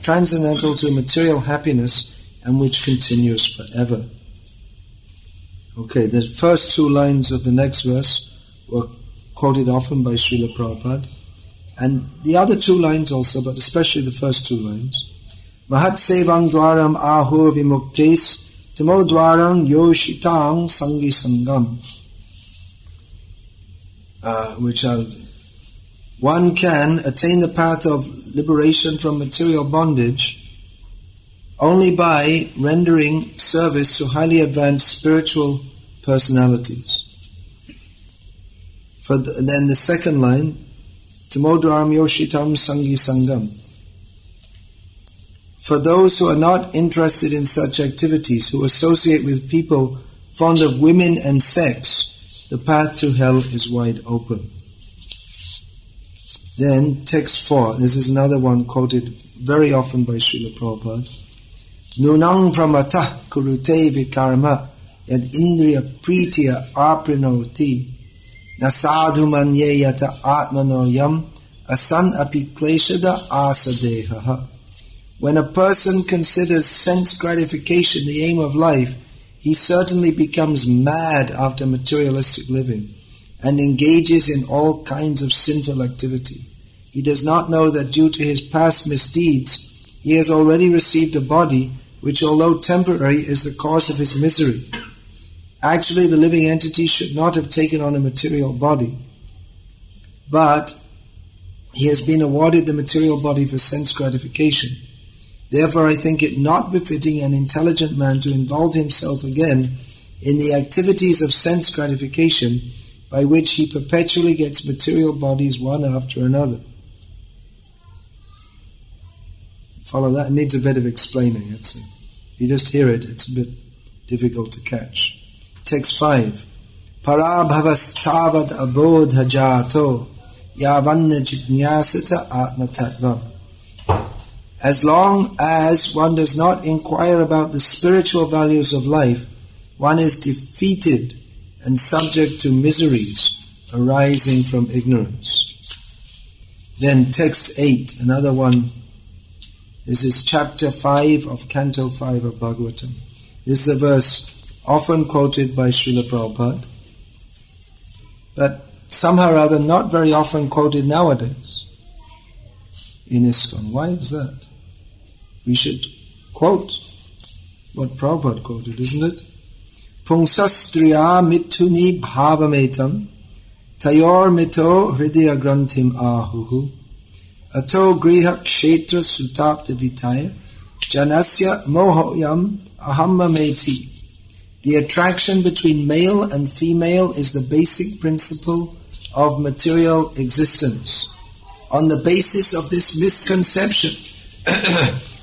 transcendental to material happiness and which continues forever. Okay, the first two lines of the next verse were quoted often by Srila Prabhupada, and the other two lines also, but especially the first two lines. Mahat sevang dwaram ahur vimuktis tamo dwaram yoshitang sangi sangam. One can attain the path of liberation from material bondage only by rendering service to highly advanced spiritual personalities. Then the second line, Tamodwaram Yoshitam Sangi Sangam. For those who are not interested in such activities, who associate with people fond of women and sex, the path to hell is wide open. Then, text 4, this is another one quoted very often by Srila Prabhupada. Nunang pramatah kurute vikarma yad indriya pritiya aprinoti nasadhu manyeyata atmano yam asan api kleshada asadehaha. When a person considers sense gratification the aim of life, he certainly becomes mad after materialistic living and engages in all kinds of sinful activity. He does not know that due to his past misdeeds, he has already received a body which, although temporary, is the cause of his misery. Actually, the living entity should not have taken on a material body, but he has been awarded the material body for sense gratification. Therefore, I think it not befitting an intelligent man to involve himself again in the activities of sense gratification by which he perpetually gets material bodies one after another. Follow that? It needs a bit of explaining. If you just hear it, it's a bit difficult to catch. Text 5. Parabhavastavad abodha jato yavanna jignyasata atmatattvam. As long as one does not inquire about the spiritual values of life, one is defeated and subject to miseries arising from ignorance. Then text 8, another one. This is chapter 5 of Canto 5 of Bhagavatam. This is a verse often quoted by Srila Prabhupada, but somehow or other not very often quoted nowadays in ISKCON. Why is that? We should quote what Prabhupada quoted, isn't it? Pungsastriya mituni bhavametam tayor mito hridaya granthim ahuhu ato griha kshetra sutapta vitaya janasya mohoyam ahammameti. The attraction between male and female is the basic principle of material existence. On the basis of this misconception,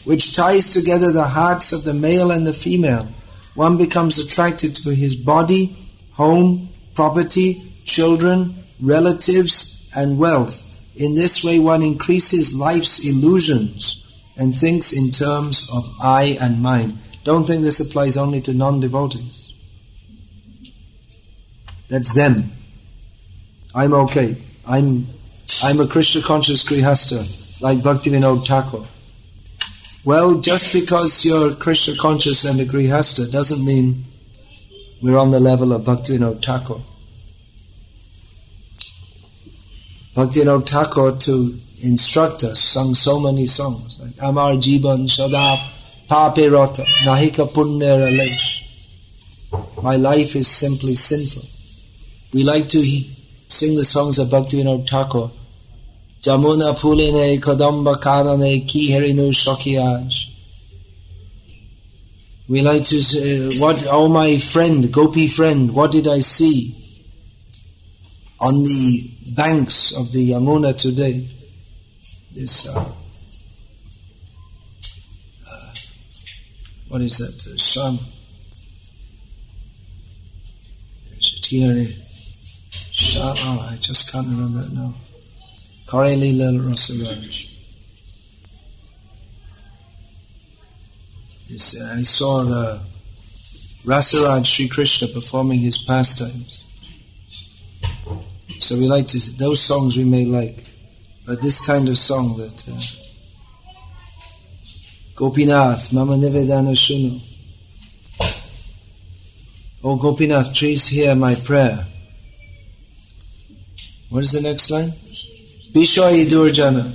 which ties together the hearts of the male and the female, one becomes attracted to his body, home, property, children, relatives, and wealth. In this way one increases life's illusions and thinks in terms of I and mine. Don't think this applies only to non-devotees. That's them. I'm okay. I'm a Krishna conscious Grihastha, like Bhaktivinoda Thakur. Well, just because you're Krishna conscious and a Grihastha doesn't mean we're on the level of Bhaktivinoda Thakur. Bhaktivinoda Thakur, to instruct us, sung so many songs like Amar Jiban Sadap Pape Rata Nahika Punnera Lesh. My life is simply sinful. We like to sing the songs of Bhaktivinoda Thakur. Jamuna Puline Kadamba Karane Ki Herinu Shokiyaj. We like to say, oh my friend, Gopi friend, what did I see on the banks of the Yamuna today? This, what is that? I just can't remember it now. Kareli Lil Rasaraj. I saw Rasaraj Sri Krishna performing his pastimes. So we like to, those songs we may like, but this kind of song that Gopinath, Mama Nivedana Shunu. Oh Gopinath, please hear my prayer. What is the next line? Bishoyi Durjana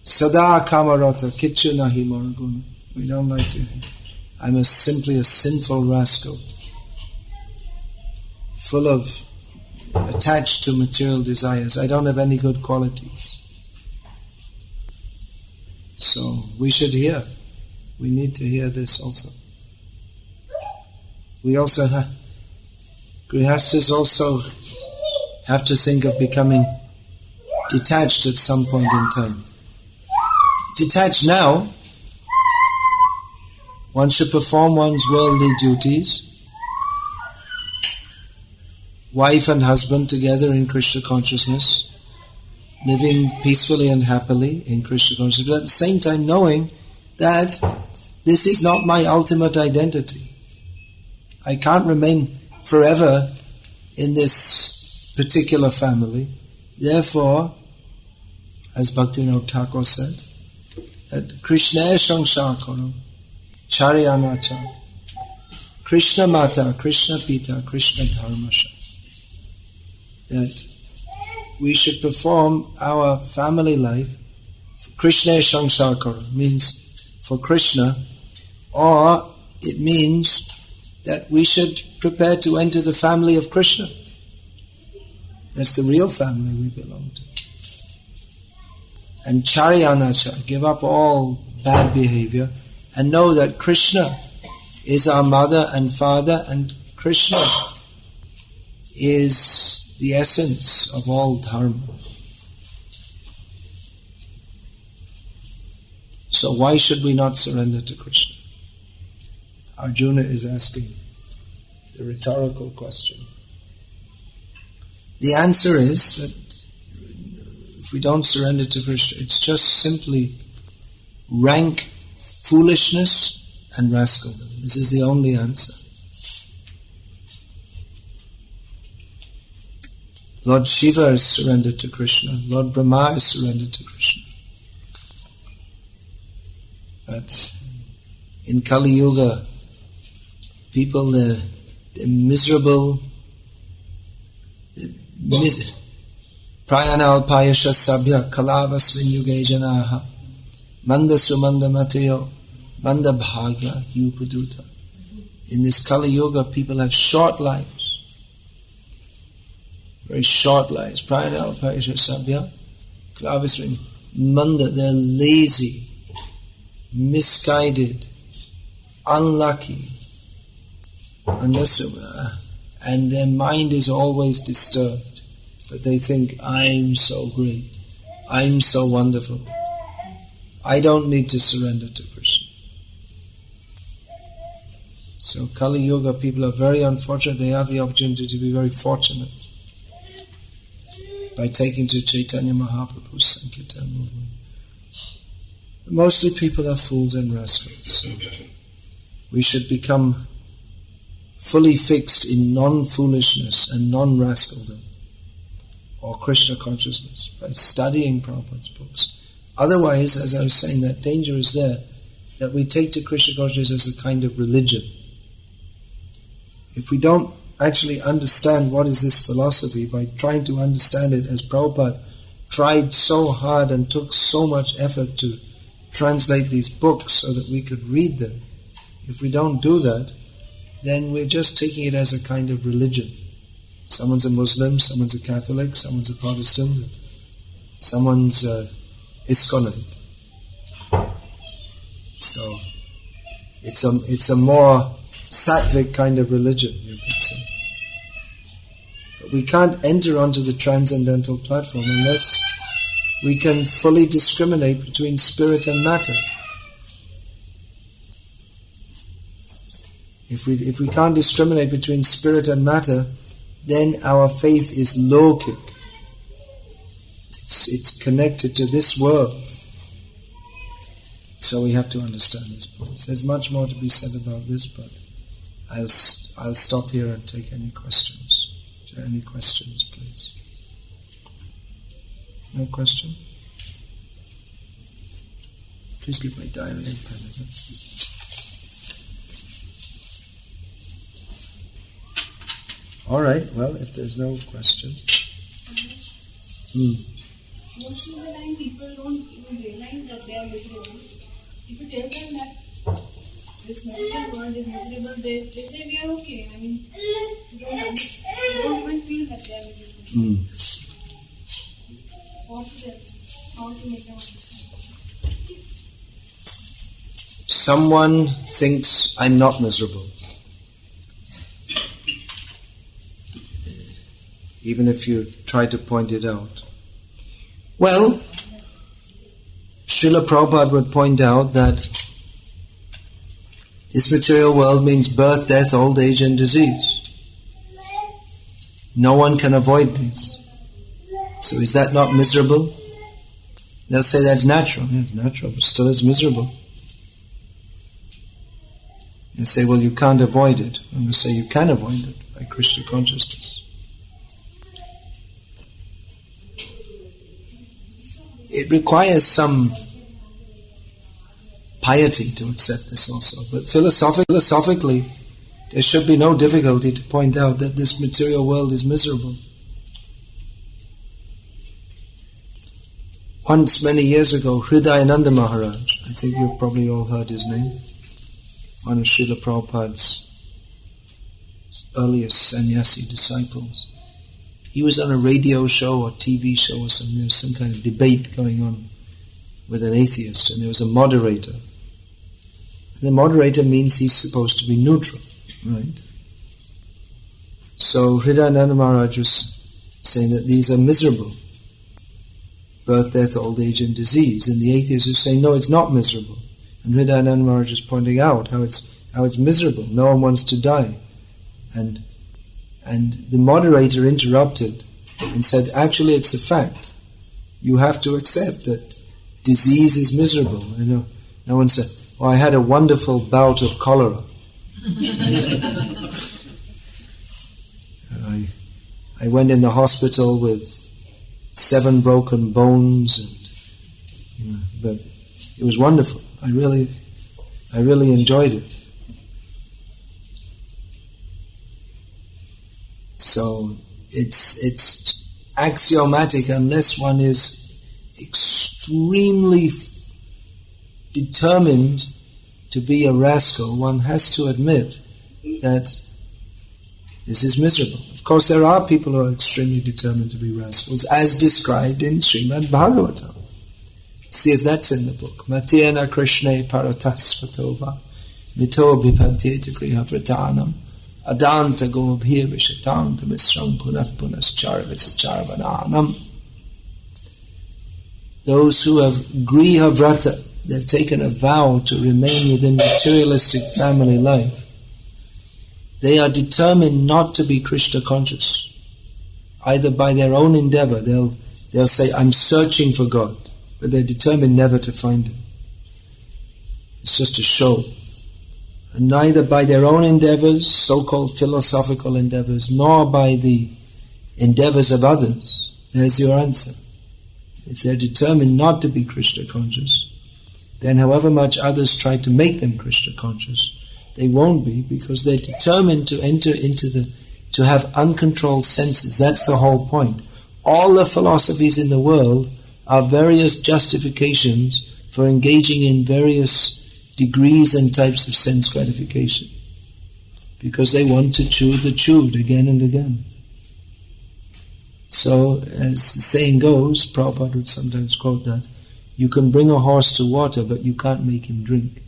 Sada Kamarata Kichu Nahi Maraguna. We don't like to. I'm simply a sinful rascal, full of, attached to material desires. I don't have any good qualities. So we should hear. We need to hear this also. We also have, Grihasthas also have to think of becoming detached at some point in time. Detached now, one should perform one's worldly duties, wife and husband together in Krishna consciousness, living peacefully and happily in Krishna consciousness, but at the same time knowing that this is not my ultimate identity. I can't remain forever in this particular family. Therefore, as Bhaktivinoda Thakur said, that Krishna Sangsar Karo, Charyanacha, Krishna Mata, Krishna Pita, Krishna Dharmasha. That we should perform our family life. Krishna Sangsar Karo means for Krishna, or it means that we should prepare to enter the family of Krishna. That's the real family we belong to. And Charyanacha, give up all bad behavior and know that Krishna is our mother and father, and Krishna is the essence of all dharma. So why should we not surrender to Krishna? Arjuna is asking the rhetorical question. The answer is that if we don't surrender to Krishna, it's just simply rank foolishness and rascaldom. This is the only answer. Lord Shiva is surrendered to Krishna. Lord Brahma is surrendered to Krishna. But in Kali Yuga, people, they're miserable. Prayana alpayasha sabhya kalavasvin yuge janaha manda sumanda matayo manda bhagya yupaduta. In this Kali Yuga, people have short lives. Very short lives. Prayana alpayasha sabhya kalavasvin manda. They're lazy, misguided, unlucky, and their mind is always disturbed. But they think, I'm so great, I'm so wonderful, I don't need to surrender to Krishna. So Kali Yuga people are very unfortunate. They have the opportunity to be very fortunate by taking to Chaitanya Mahaprabhu's Sankirtan movement. Mostly people are fools and rascals. So we should become fully fixed in non-foolishness and non-rascaldom, or Krishna consciousness, by studying Prabhupada's books. Otherwise, as I was saying, that danger is there, that we take to Krishna consciousness as a kind of religion. If we don't actually understand what is this philosophy, by trying to understand it as Prabhupada tried so hard and took so much effort to translate these books so that we could read them, if we don't do that, then we're just taking it as a kind of religion. Someone's a Muslim, someone's a Catholic, someone's a Protestant, someone's ISKCONite. So it's a more sattvic kind of religion, you could say. But we can't enter onto the transcendental platform unless we can fully discriminate between spirit and matter. If we can't discriminate between spirit and matter, then our faith is lokic. It's connected to this world. So we have to understand these points. There's much more to be said about this, but I'll stop here and take any questions. Is there any questions, please? No question? Please give my diary and pen. All right, well, if there's no question. Most of the time people don't even realize that they are miserable. If you tell them that this material world is miserable, they say we are okay. I mean, they don't even feel that they are miserable. What to tell them? How to make them understand? Someone thinks I'm not miserable. Even if you try to point it out. Well, Srila Prabhupada would point out that this material world means birth, death, old age and disease. No one can avoid these. So is that not miserable? They'll say that's natural. Yeah, natural, but still it's miserable. You say, well, you can't avoid it. I'm going to say you can avoid it by Krishna consciousness. It requires some piety to accept this also. But philosophically, there should be no difficulty to point out that this material world is miserable. Once, many years ago, Hridayananda Maharaj, I think you've probably all heard his name, one of Srila Prabhupada's earliest sannyasi disciples. He was on a radio show or TV show or something. There was some kind of debate going on with an atheist, and there was a moderator. And the moderator means he's supposed to be neutral, right? So Hridayananda Maharaj was saying that these are miserable. Birth, death, old age and disease. And the atheist is saying, no, it's not miserable. And Hridayananda Maharaj is pointing out how it's miserable. No one wants to die. And the moderator interrupted and said, actually it's a fact. You have to accept that disease is miserable. You know, no one said, oh, I had a wonderful bout of cholera. I went in the hospital with 7 broken bones, and but it was wonderful. I really enjoyed it. So it's axiomatic unless one is extremely determined to be a rascal, one has to admit that this is miserable. Of course, there are people who are extremely determined to be rascals, as described in Shyamadesh. See if that's in the book. Matyena Krishna Paratasvatova Mito Bipantyeta Kriha Pratanam Adanta Gobhir Vishatanta Misram Punaf Punascharvitacharvananam. Those who have Griha Vrata, they've taken a vow to remain within materialistic family life. They are determined not to be Krishna conscious. Either by their own endeavor, they'll say, I'm searching for God, but they're determined never to find Him. It's just a show. And neither by their own endeavors, so-called philosophical endeavors, nor by the endeavors of others. There's your answer. If they're determined not to be Krishna conscious, then however much others try to make them Krishna conscious, they won't be, because they're determined to enter into to have uncontrolled senses. That's the whole point. All the philosophies in the world are various justifications for engaging in various degrees and types of sense gratification, because they want to chew the chewed again and again. So, as the saying goes, Prabhupada would sometimes quote that, you can bring a horse to water, but you can't make him drink.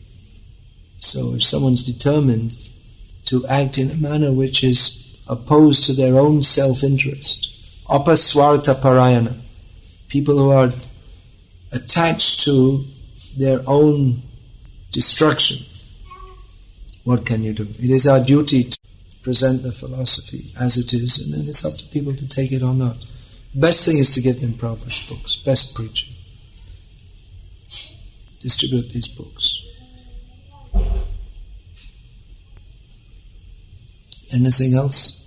So if someone's determined to act in a manner which is opposed to their own self-interest, apaswarta parayana, people who are attached to their own destruction, what can you do? It is our duty to present the philosophy as it is, and then it's up to people to take it or not. Best thing is to give them Prabhupada's books, best preaching. Distribute these books. Anything else?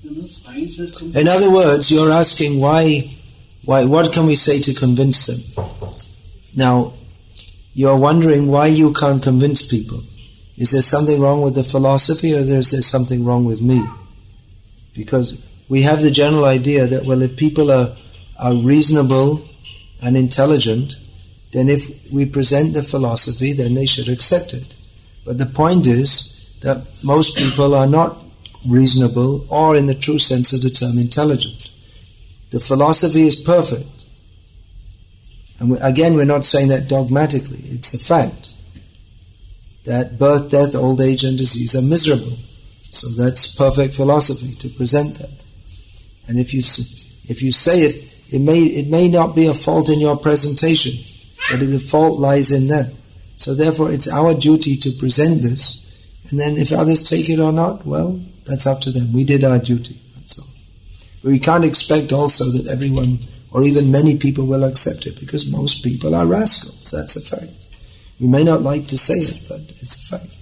In other words, you're asking why, what can we say to convince them? Now, you're wondering why you can't convince people. Is there something wrong with the philosophy, or is there something wrong with me? Because we have the general idea that, well, if people are reasonable and intelligent, then if we present the philosophy, then they should accept it. But the point is that most people are not reasonable or, in the true sense of the term, intelligent. The philosophy is perfect. And again, we're not saying that dogmatically. It's a fact that birth, death, old age and disease are miserable. So that's perfect philosophy, to present that. And if you say it, it may not be a fault in your presentation, but the fault lies in them. So therefore it's our duty to present this, and then if others take it or not, well, that's up to them. We did our duty, that's all. We can't expect also that everyone, or even many people, will accept it, because most people are rascals. That's a fact. We may not like to say it, but it's a fact.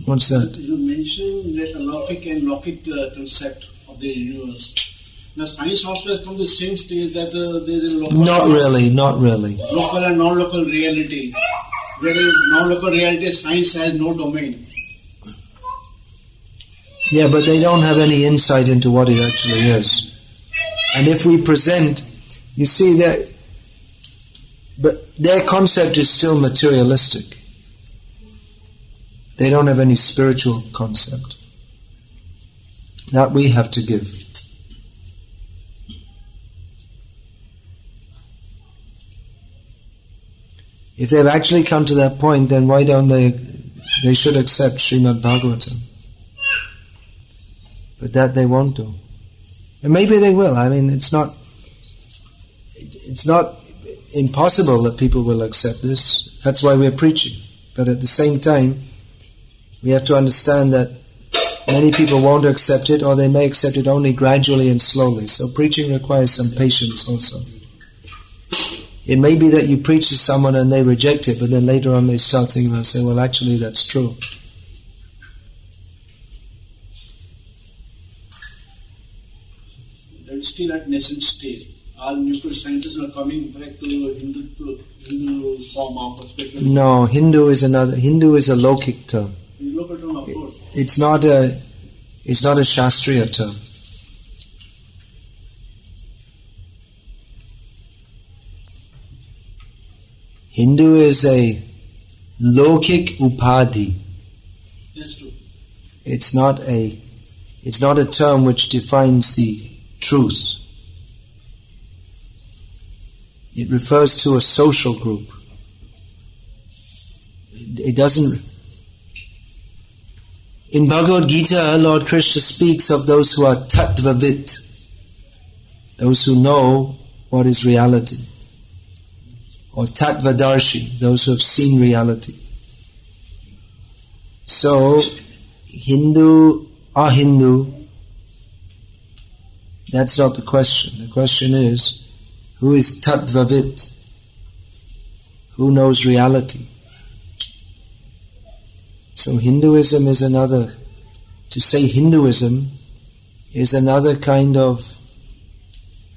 What's that? You mentioned that alaukic and laukic concept of the universe. Now, science also has come to the same stage that there is a local... Not really. Local and non-local reality. Where in non-local reality, science has no domain. Yeah, but they don't have any insight into what it actually is. And if we present, you see that, but their concept is still materialistic. They don't have any spiritual concept. That we have to give. If they've actually come to that point, then why don't they should accept Srimad-Bhagavatam. But that they won't do. And maybe they will. I mean, it's not impossible that people will accept this. That's why we're preaching. But at the same time, we have to understand that many people won't accept it, or they may accept it only gradually and slowly. So preaching requires some patience also. It may be that you preach to someone and they reject it, but then later on they start thinking about saying, well, actually that's true. That is still at nascent stage. All nuclear scientists are coming back to Hindu form of perspective. No, Hindu is a laukic term. Local term, of course. It's not a Shastriya term. Hindu is a lokic upadhi. That's true. It's not a term which defines the truth. It refers to a social group. It doesn't. In Bhagavad-gita, Lord Krishna speaks of those who are tattvavit, those who know what is reality, or tattvadarshi, those who have seen reality. So, Hindu, Ahindu, that's not the question. The question is, who is tattvavit? Who knows reality? So Hinduism is another, to say Hinduism is another kind of,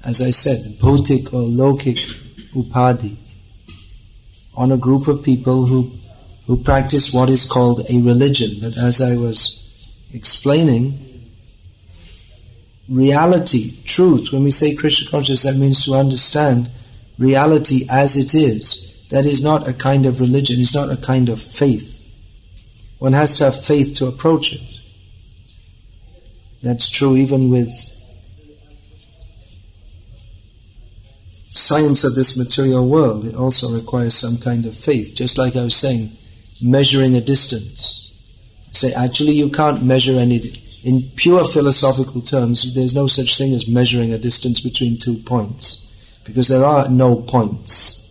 as I said, bhautik or lokic upadhi, on a group of people who practice what is called a religion. But as I was explaining, reality, truth, when we say Krishna consciousness, that means to understand reality as it is. That is not a kind of religion, it's not a kind of faith. One has to have faith to approach it. That's true even with science of this material world. It also requires some kind of faith. Just like I was saying, measuring a distance. Say, actually you can't measure any. In pure philosophical terms, there's no such thing as measuring a distance between 2 points, because there are no points.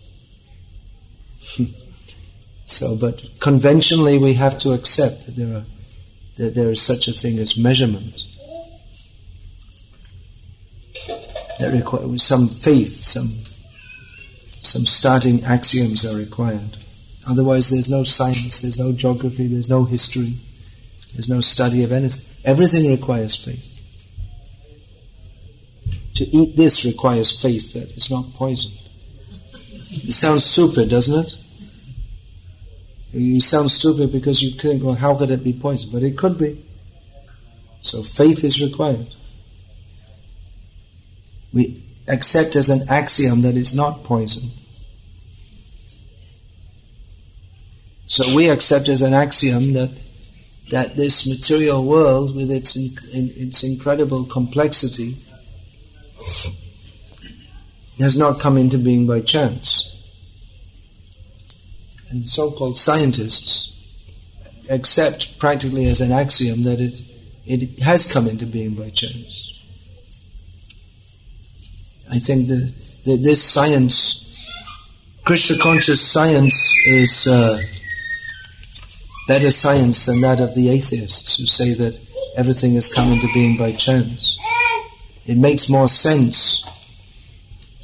So, but conventionally we have to accept that there is such a thing as measurement. That requires some faith, some starting axioms are required. Otherwise there's no science, there's no geography, there's no history, there's no study of anything. Everything requires faith. To eat this requires faith that it's not poisoned. It sounds stupid, doesn't it? You sound stupid because you think, well, how could it be poison? But it could be. So faith is required. We accept as an axiom that it's not poison. So we accept as an axiom that this material world, with its incredible complexity, has not come into being by chance. And so-called scientists accept practically as an axiom that it has come into being by chance. I think that this science, Krishna conscious science, better science than that of the atheists who say that everything has come into being by chance. It makes more sense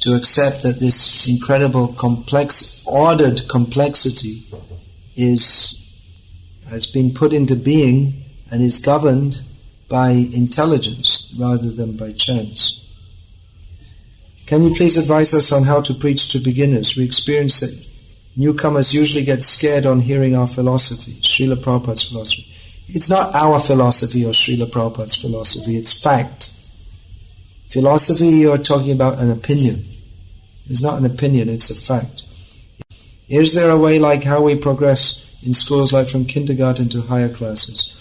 to accept that this incredible complex, ordered complexity has been put into being and is governed by intelligence rather than by chance. Can you please advise us on how to preach to beginners? We experience that newcomers usually get scared on hearing our philosophy, Srila Prabhupada's philosophy. It's not our philosophy or Srila Prabhupada's philosophy, it's fact. Philosophy, you're talking about an opinion. It's not an opinion, it's a fact. Is there a way like how we progress in schools like from kindergarten to higher classes?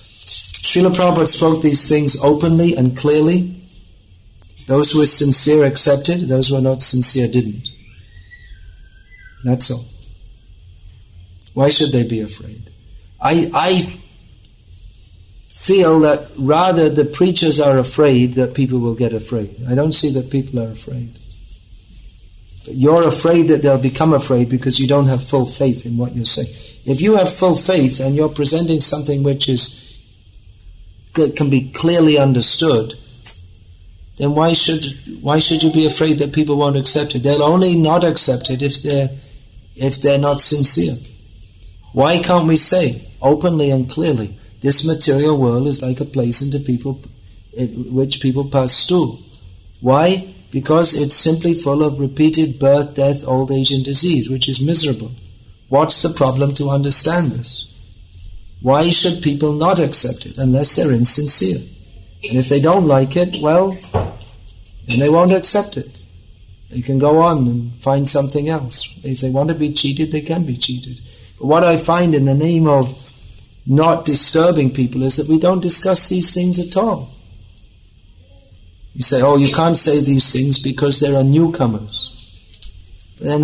Srila Prabhupada spoke these things openly and clearly. Those who were sincere accepted, those who were not sincere didn't. That's all. Why should they be afraid? I feel that rather the preachers are afraid that people will get afraid. I don't see that people are afraid. But you're afraid that they'll become afraid because you don't have full faith in what you're saying. If you have full faith and you're presenting something which can be clearly understood, then why should you be afraid that people won't accept it? They'll only not accept it if they're not sincere. Why can't we say openly and clearly, this material world is like a place which people pass through? Why? Because it's simply full of repeated birth, death, old age and disease, which is miserable. What's the problem to understand this? Why should people not accept it unless they're insincere? And if they don't like it, well, then they won't accept it. They can go on and find something else. If they want to be cheated, they can be cheated. But what I find in the name of not disturbing people is that we don't discuss these things at all. You say, oh, you can't say these things because there are newcomers. But then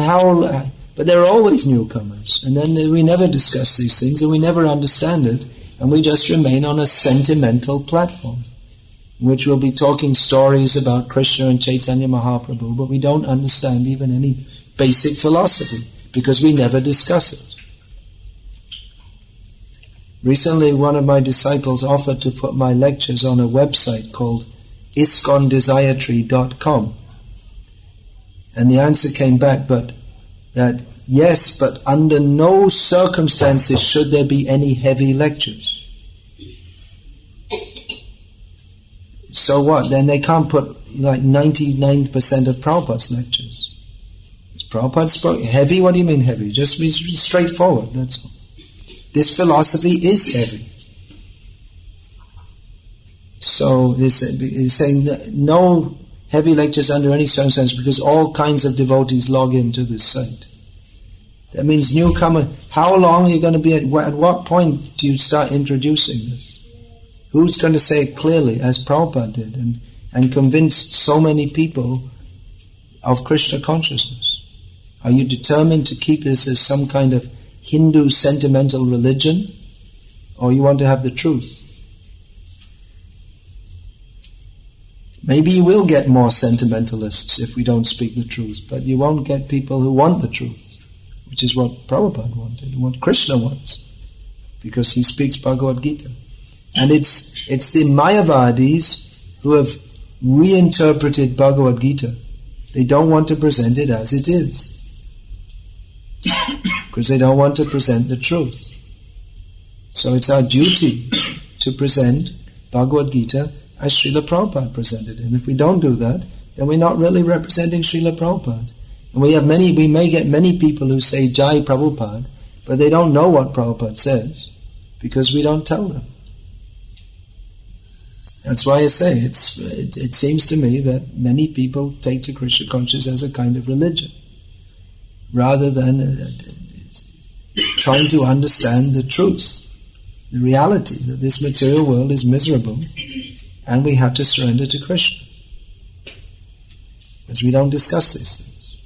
but there are always newcomers. And then we never discuss these things and we never understand it. And we just remain on a sentimental platform, in which we'll be talking stories about Krishna and Chaitanya Mahaprabhu, but we don't understand even any basic philosophy because we never discuss it. Recently, one of my disciples offered to put my lectures on a website called iskondesiretree.com. And the answer came back, but under no circumstances should there be any heavy lectures. So what? Then they can't put like 99% of Prabhupada's lectures. Prabhupada spoke heavy? What do you mean heavy? Just be straightforward, that's all. This philosophy is heavy. So he's saying that no heavy lectures under any circumstance because all kinds of devotees log into this site. That means newcomer, how long are you going to be at what point do you start introducing this? Who's going to say it clearly as Prabhupada did and convinced so many people of Krishna consciousness? Are you determined to keep this as some kind of Hindu sentimental religion, or you want to have the truth? Maybe you will get more sentimentalists if we don't speak the truth, but you won't get people who want the truth, which is what Prabhupada wanted, what Krishna wants, because he speaks Bhagavad-gita. And it's the Mayavadis who have reinterpreted Bhagavad-gita. They don't want to present it as it is, because they don't want to present the truth. So it's our duty to present Bhagavad-gita as Srila Prabhupada presented it. And if we don't do that, then we're not really representing Srila Prabhupada. And we may get many people who say Jai Prabhupada, but they don't know what Prabhupada says, because we don't tell them. That's why I say it seems to me that many people take to Krishna consciousness as a kind of religion, rather than trying to understand the truth, the reality that this material world is miserable and we have to surrender to Krishna. Because we don't discuss these things.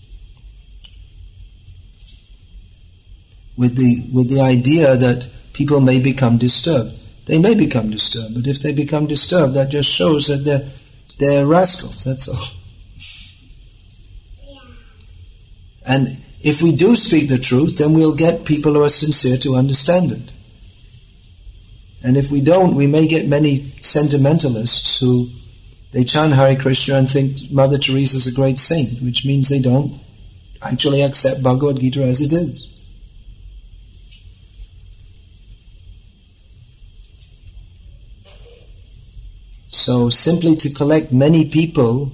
With the idea that people may become disturbed. They may become disturbed, but if they become disturbed, that just shows that they're rascals, that's all. And if we do speak the truth, then we'll get people who are sincere to understand it. And if we don't, we may get many sentimentalists who they chant Hare Krishna and think Mother Teresa is a great saint, which means they don't actually accept Bhagavad-gita as it is. So simply to collect many people,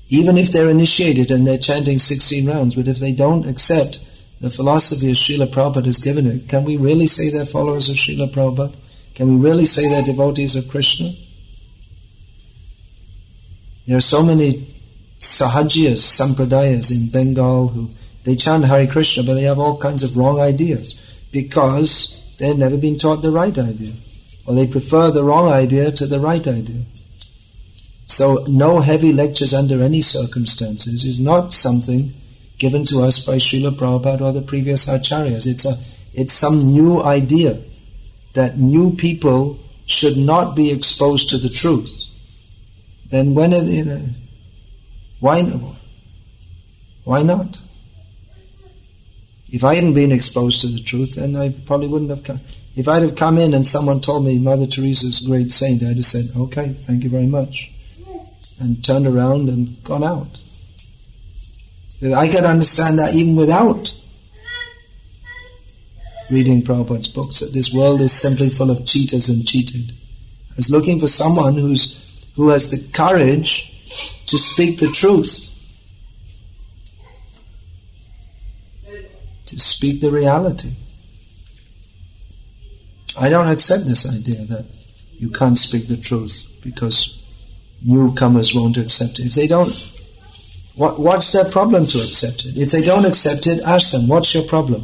even if they're initiated and they're chanting 16 rounds, but if they don't accept the philosophy as Srila Prabhupada has given it, can we really say they're followers of Srila Prabhupada? Can we really say they're devotees of Krishna? There are so many sahajiyas, sampradayas in Bengal who they chant Hare Krishna, but they have all kinds of wrong ideas because they've never been taught the right idea, or they prefer the wrong idea to the right idea. So no heavy lectures under any circumstances is not something given to us by Srila Prabhupada or the previous acharyas. It's some new idea that new people should not be exposed to the truth. Then when are they, why not? If I hadn't been exposed to the truth, then I probably wouldn't have come. If I'd have come in and someone told me Mother Teresa is a great saint, I'd have said, okay, thank you very much, and turned around and gone out. I could understand that even without reading Prabhupada's books, that this world is simply full of cheaters and cheated. I was looking for someone who has the courage to speak the truth, to speak the reality. I don't accept this idea that you can't speak the truth because newcomers won't accept it. If they don't, what's their problem to accept it? If they don't accept it, ask them, what's your problem?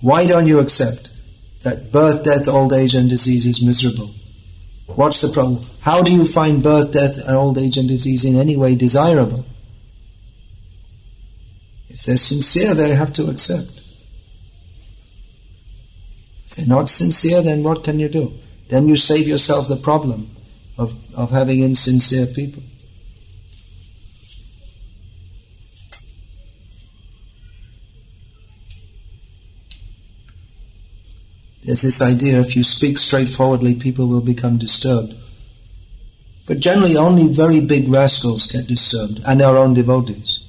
Why don't you accept that birth, death, old age and disease is miserable? What's the problem? How do you find birth, death and old age and disease in any way desirable? If they're sincere, they have to accept. If they're not sincere, then what can you do? Then you save yourself the problem of having insincere people. There's this idea, if you speak straightforwardly, people will become disturbed. But generally only very big rascals get disturbed, and our own devotees.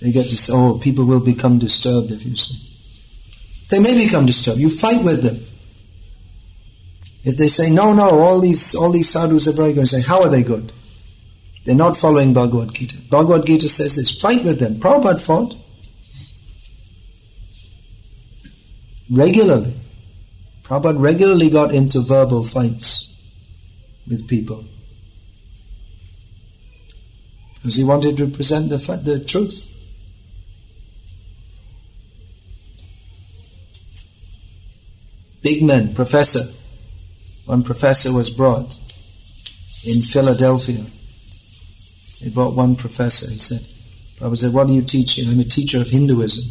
They get disturbed. People will become disturbed if you say. They may become disturbed. You fight with them. If they say, no, all these sadhus are very good, you say, how are they good? They're not following Bhagavad-gita. Bhagavad-gita says this, fight with them. Prabhupada fought. Regularly. Prabhupada regularly got into verbal fights with people. Because he wanted to present the truth. Big men, professor. One professor was brought in Philadelphia. They brought one professor. He said, Prabhupada said, what are you teaching? I'm a teacher of Hinduism.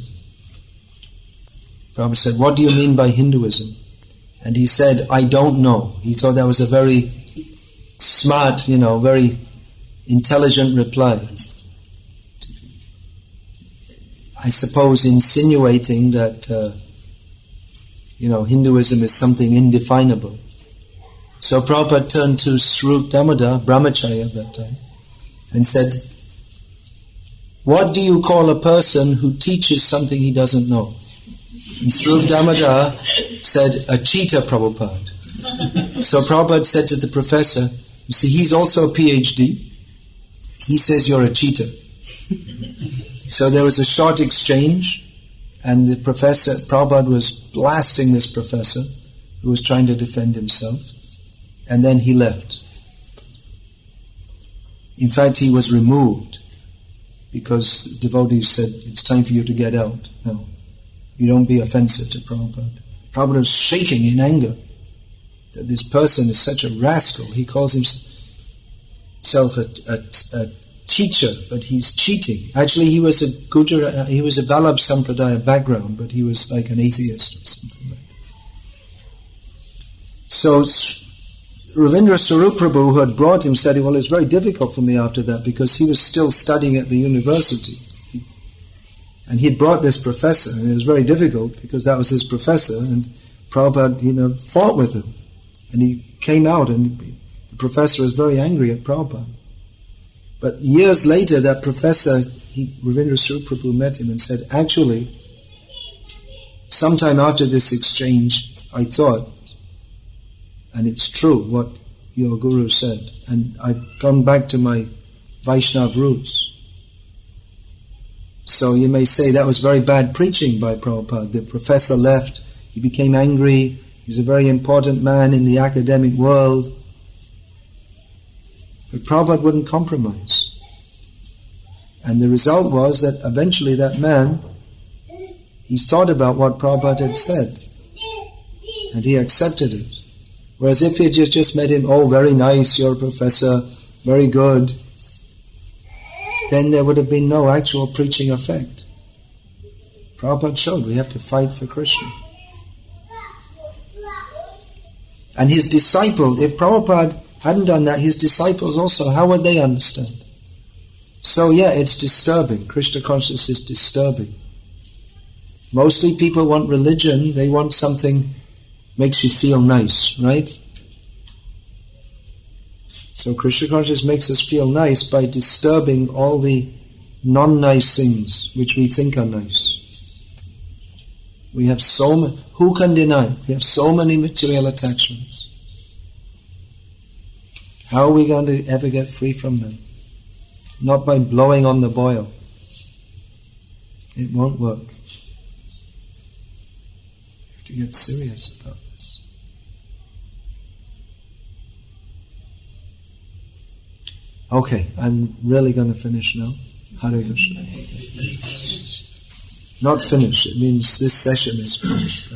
Prabhupada said, what do you mean by Hinduism? And he said, I don't know. He thought that was a very smart, very intelligent reply. I suppose insinuating that, Hinduism is something indefinable. So Prabhupada turned to Swarup Damodar, brahmacharya at that time, and said, what do you call a person who teaches something he doesn't know? And Swarup Damodar said, a cheater, Prabhupada. So Prabhupada said to the professor, you see, he's also a PhD. He says you're a cheater. So there was a short exchange, and the professor, Prabhupada was blasting this professor, who was trying to defend himself, and then he left. In fact, he was removed, because devotees said, it's time for you to get out. No. You don't be offensive to Prabhupada. Prabhupada was shaking in anger that this person is such a rascal. He calls himself a teacher, but he's cheating. Actually, he was a Gujarat, he was a Vallabh Sampradaya background, but he was like an atheist or something like that. So Ravindra Swarup Prabhu, who had brought him, said, well, it's very difficult for me after that because he was still studying at the university. And he'd brought this professor, and it was very difficult because that was his professor, and Prabhupada, fought with him. And he came out, and the professor was very angry at Prabhupada. But years later, that professor, Ravindra Swarup Prabhu met him and said, actually, sometime after this exchange, I thought, and it's true what your guru said, and I've gone back to my Vaishnav roots. So you may say that was very bad preaching by Prabhupada. The professor left, he became angry, he was a very important man in the academic world. But Prabhupada wouldn't compromise. And the result was that eventually that man, he thought about what Prabhupada had said, and he accepted it. Whereas if he had just met him, oh, very nice, you're a professor, very good, then there would have been no actual preaching effect. Prabhupada showed we have to fight for Krishna. And his disciple, if Prabhupada hadn't done that, his disciples also, how would they understand? So yeah, it's disturbing. Krishna consciousness is disturbing. Mostly people want religion, they want something makes you feel nice, right? So Krishna consciousness makes us feel nice by disturbing all the non-nice things which we think are nice. We have so many, who can deny? We have so many material attachments. How are we going to ever get free from them? Not by blowing on the boil. It won't work. You have to get serious about this. Okay, I'm really going to finish now. Hare Krishna. Not finish, it means this session is finished.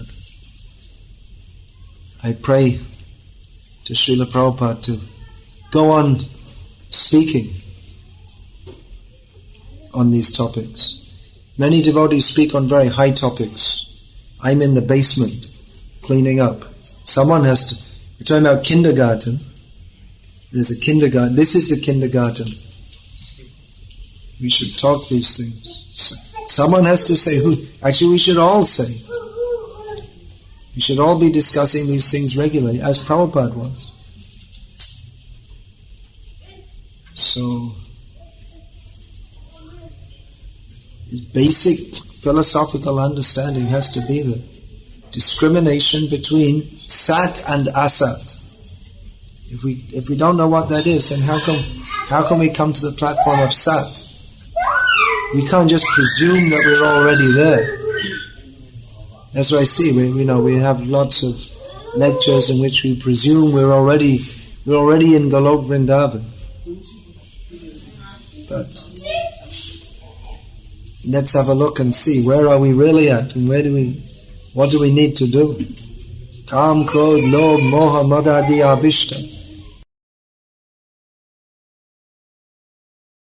I pray to Srila Prabhupada to go on speaking on these topics. Many devotees speak on very high topics. I'm in the basement cleaning up. Someone has to. We're talking about kindergarten. There's a kindergarten. This is the kindergarten. We should talk these things. Someone has to say who. Actually, we should all say. We should all be discussing these things regularly, as Prabhupada was. So, basic philosophical understanding has to be the discrimination between sat and asat. If we don't know what that is, then how can we come to the platform of sat? We can't just presume that we're already there. That's what I see. We have lots of lectures in which we presume we're already in Golok Vrindavan. But let's have a look and see, where are we really at, and what do we need to do? Kam, Krodh, Lobh, Moha, Mada, Adi, Abhishta.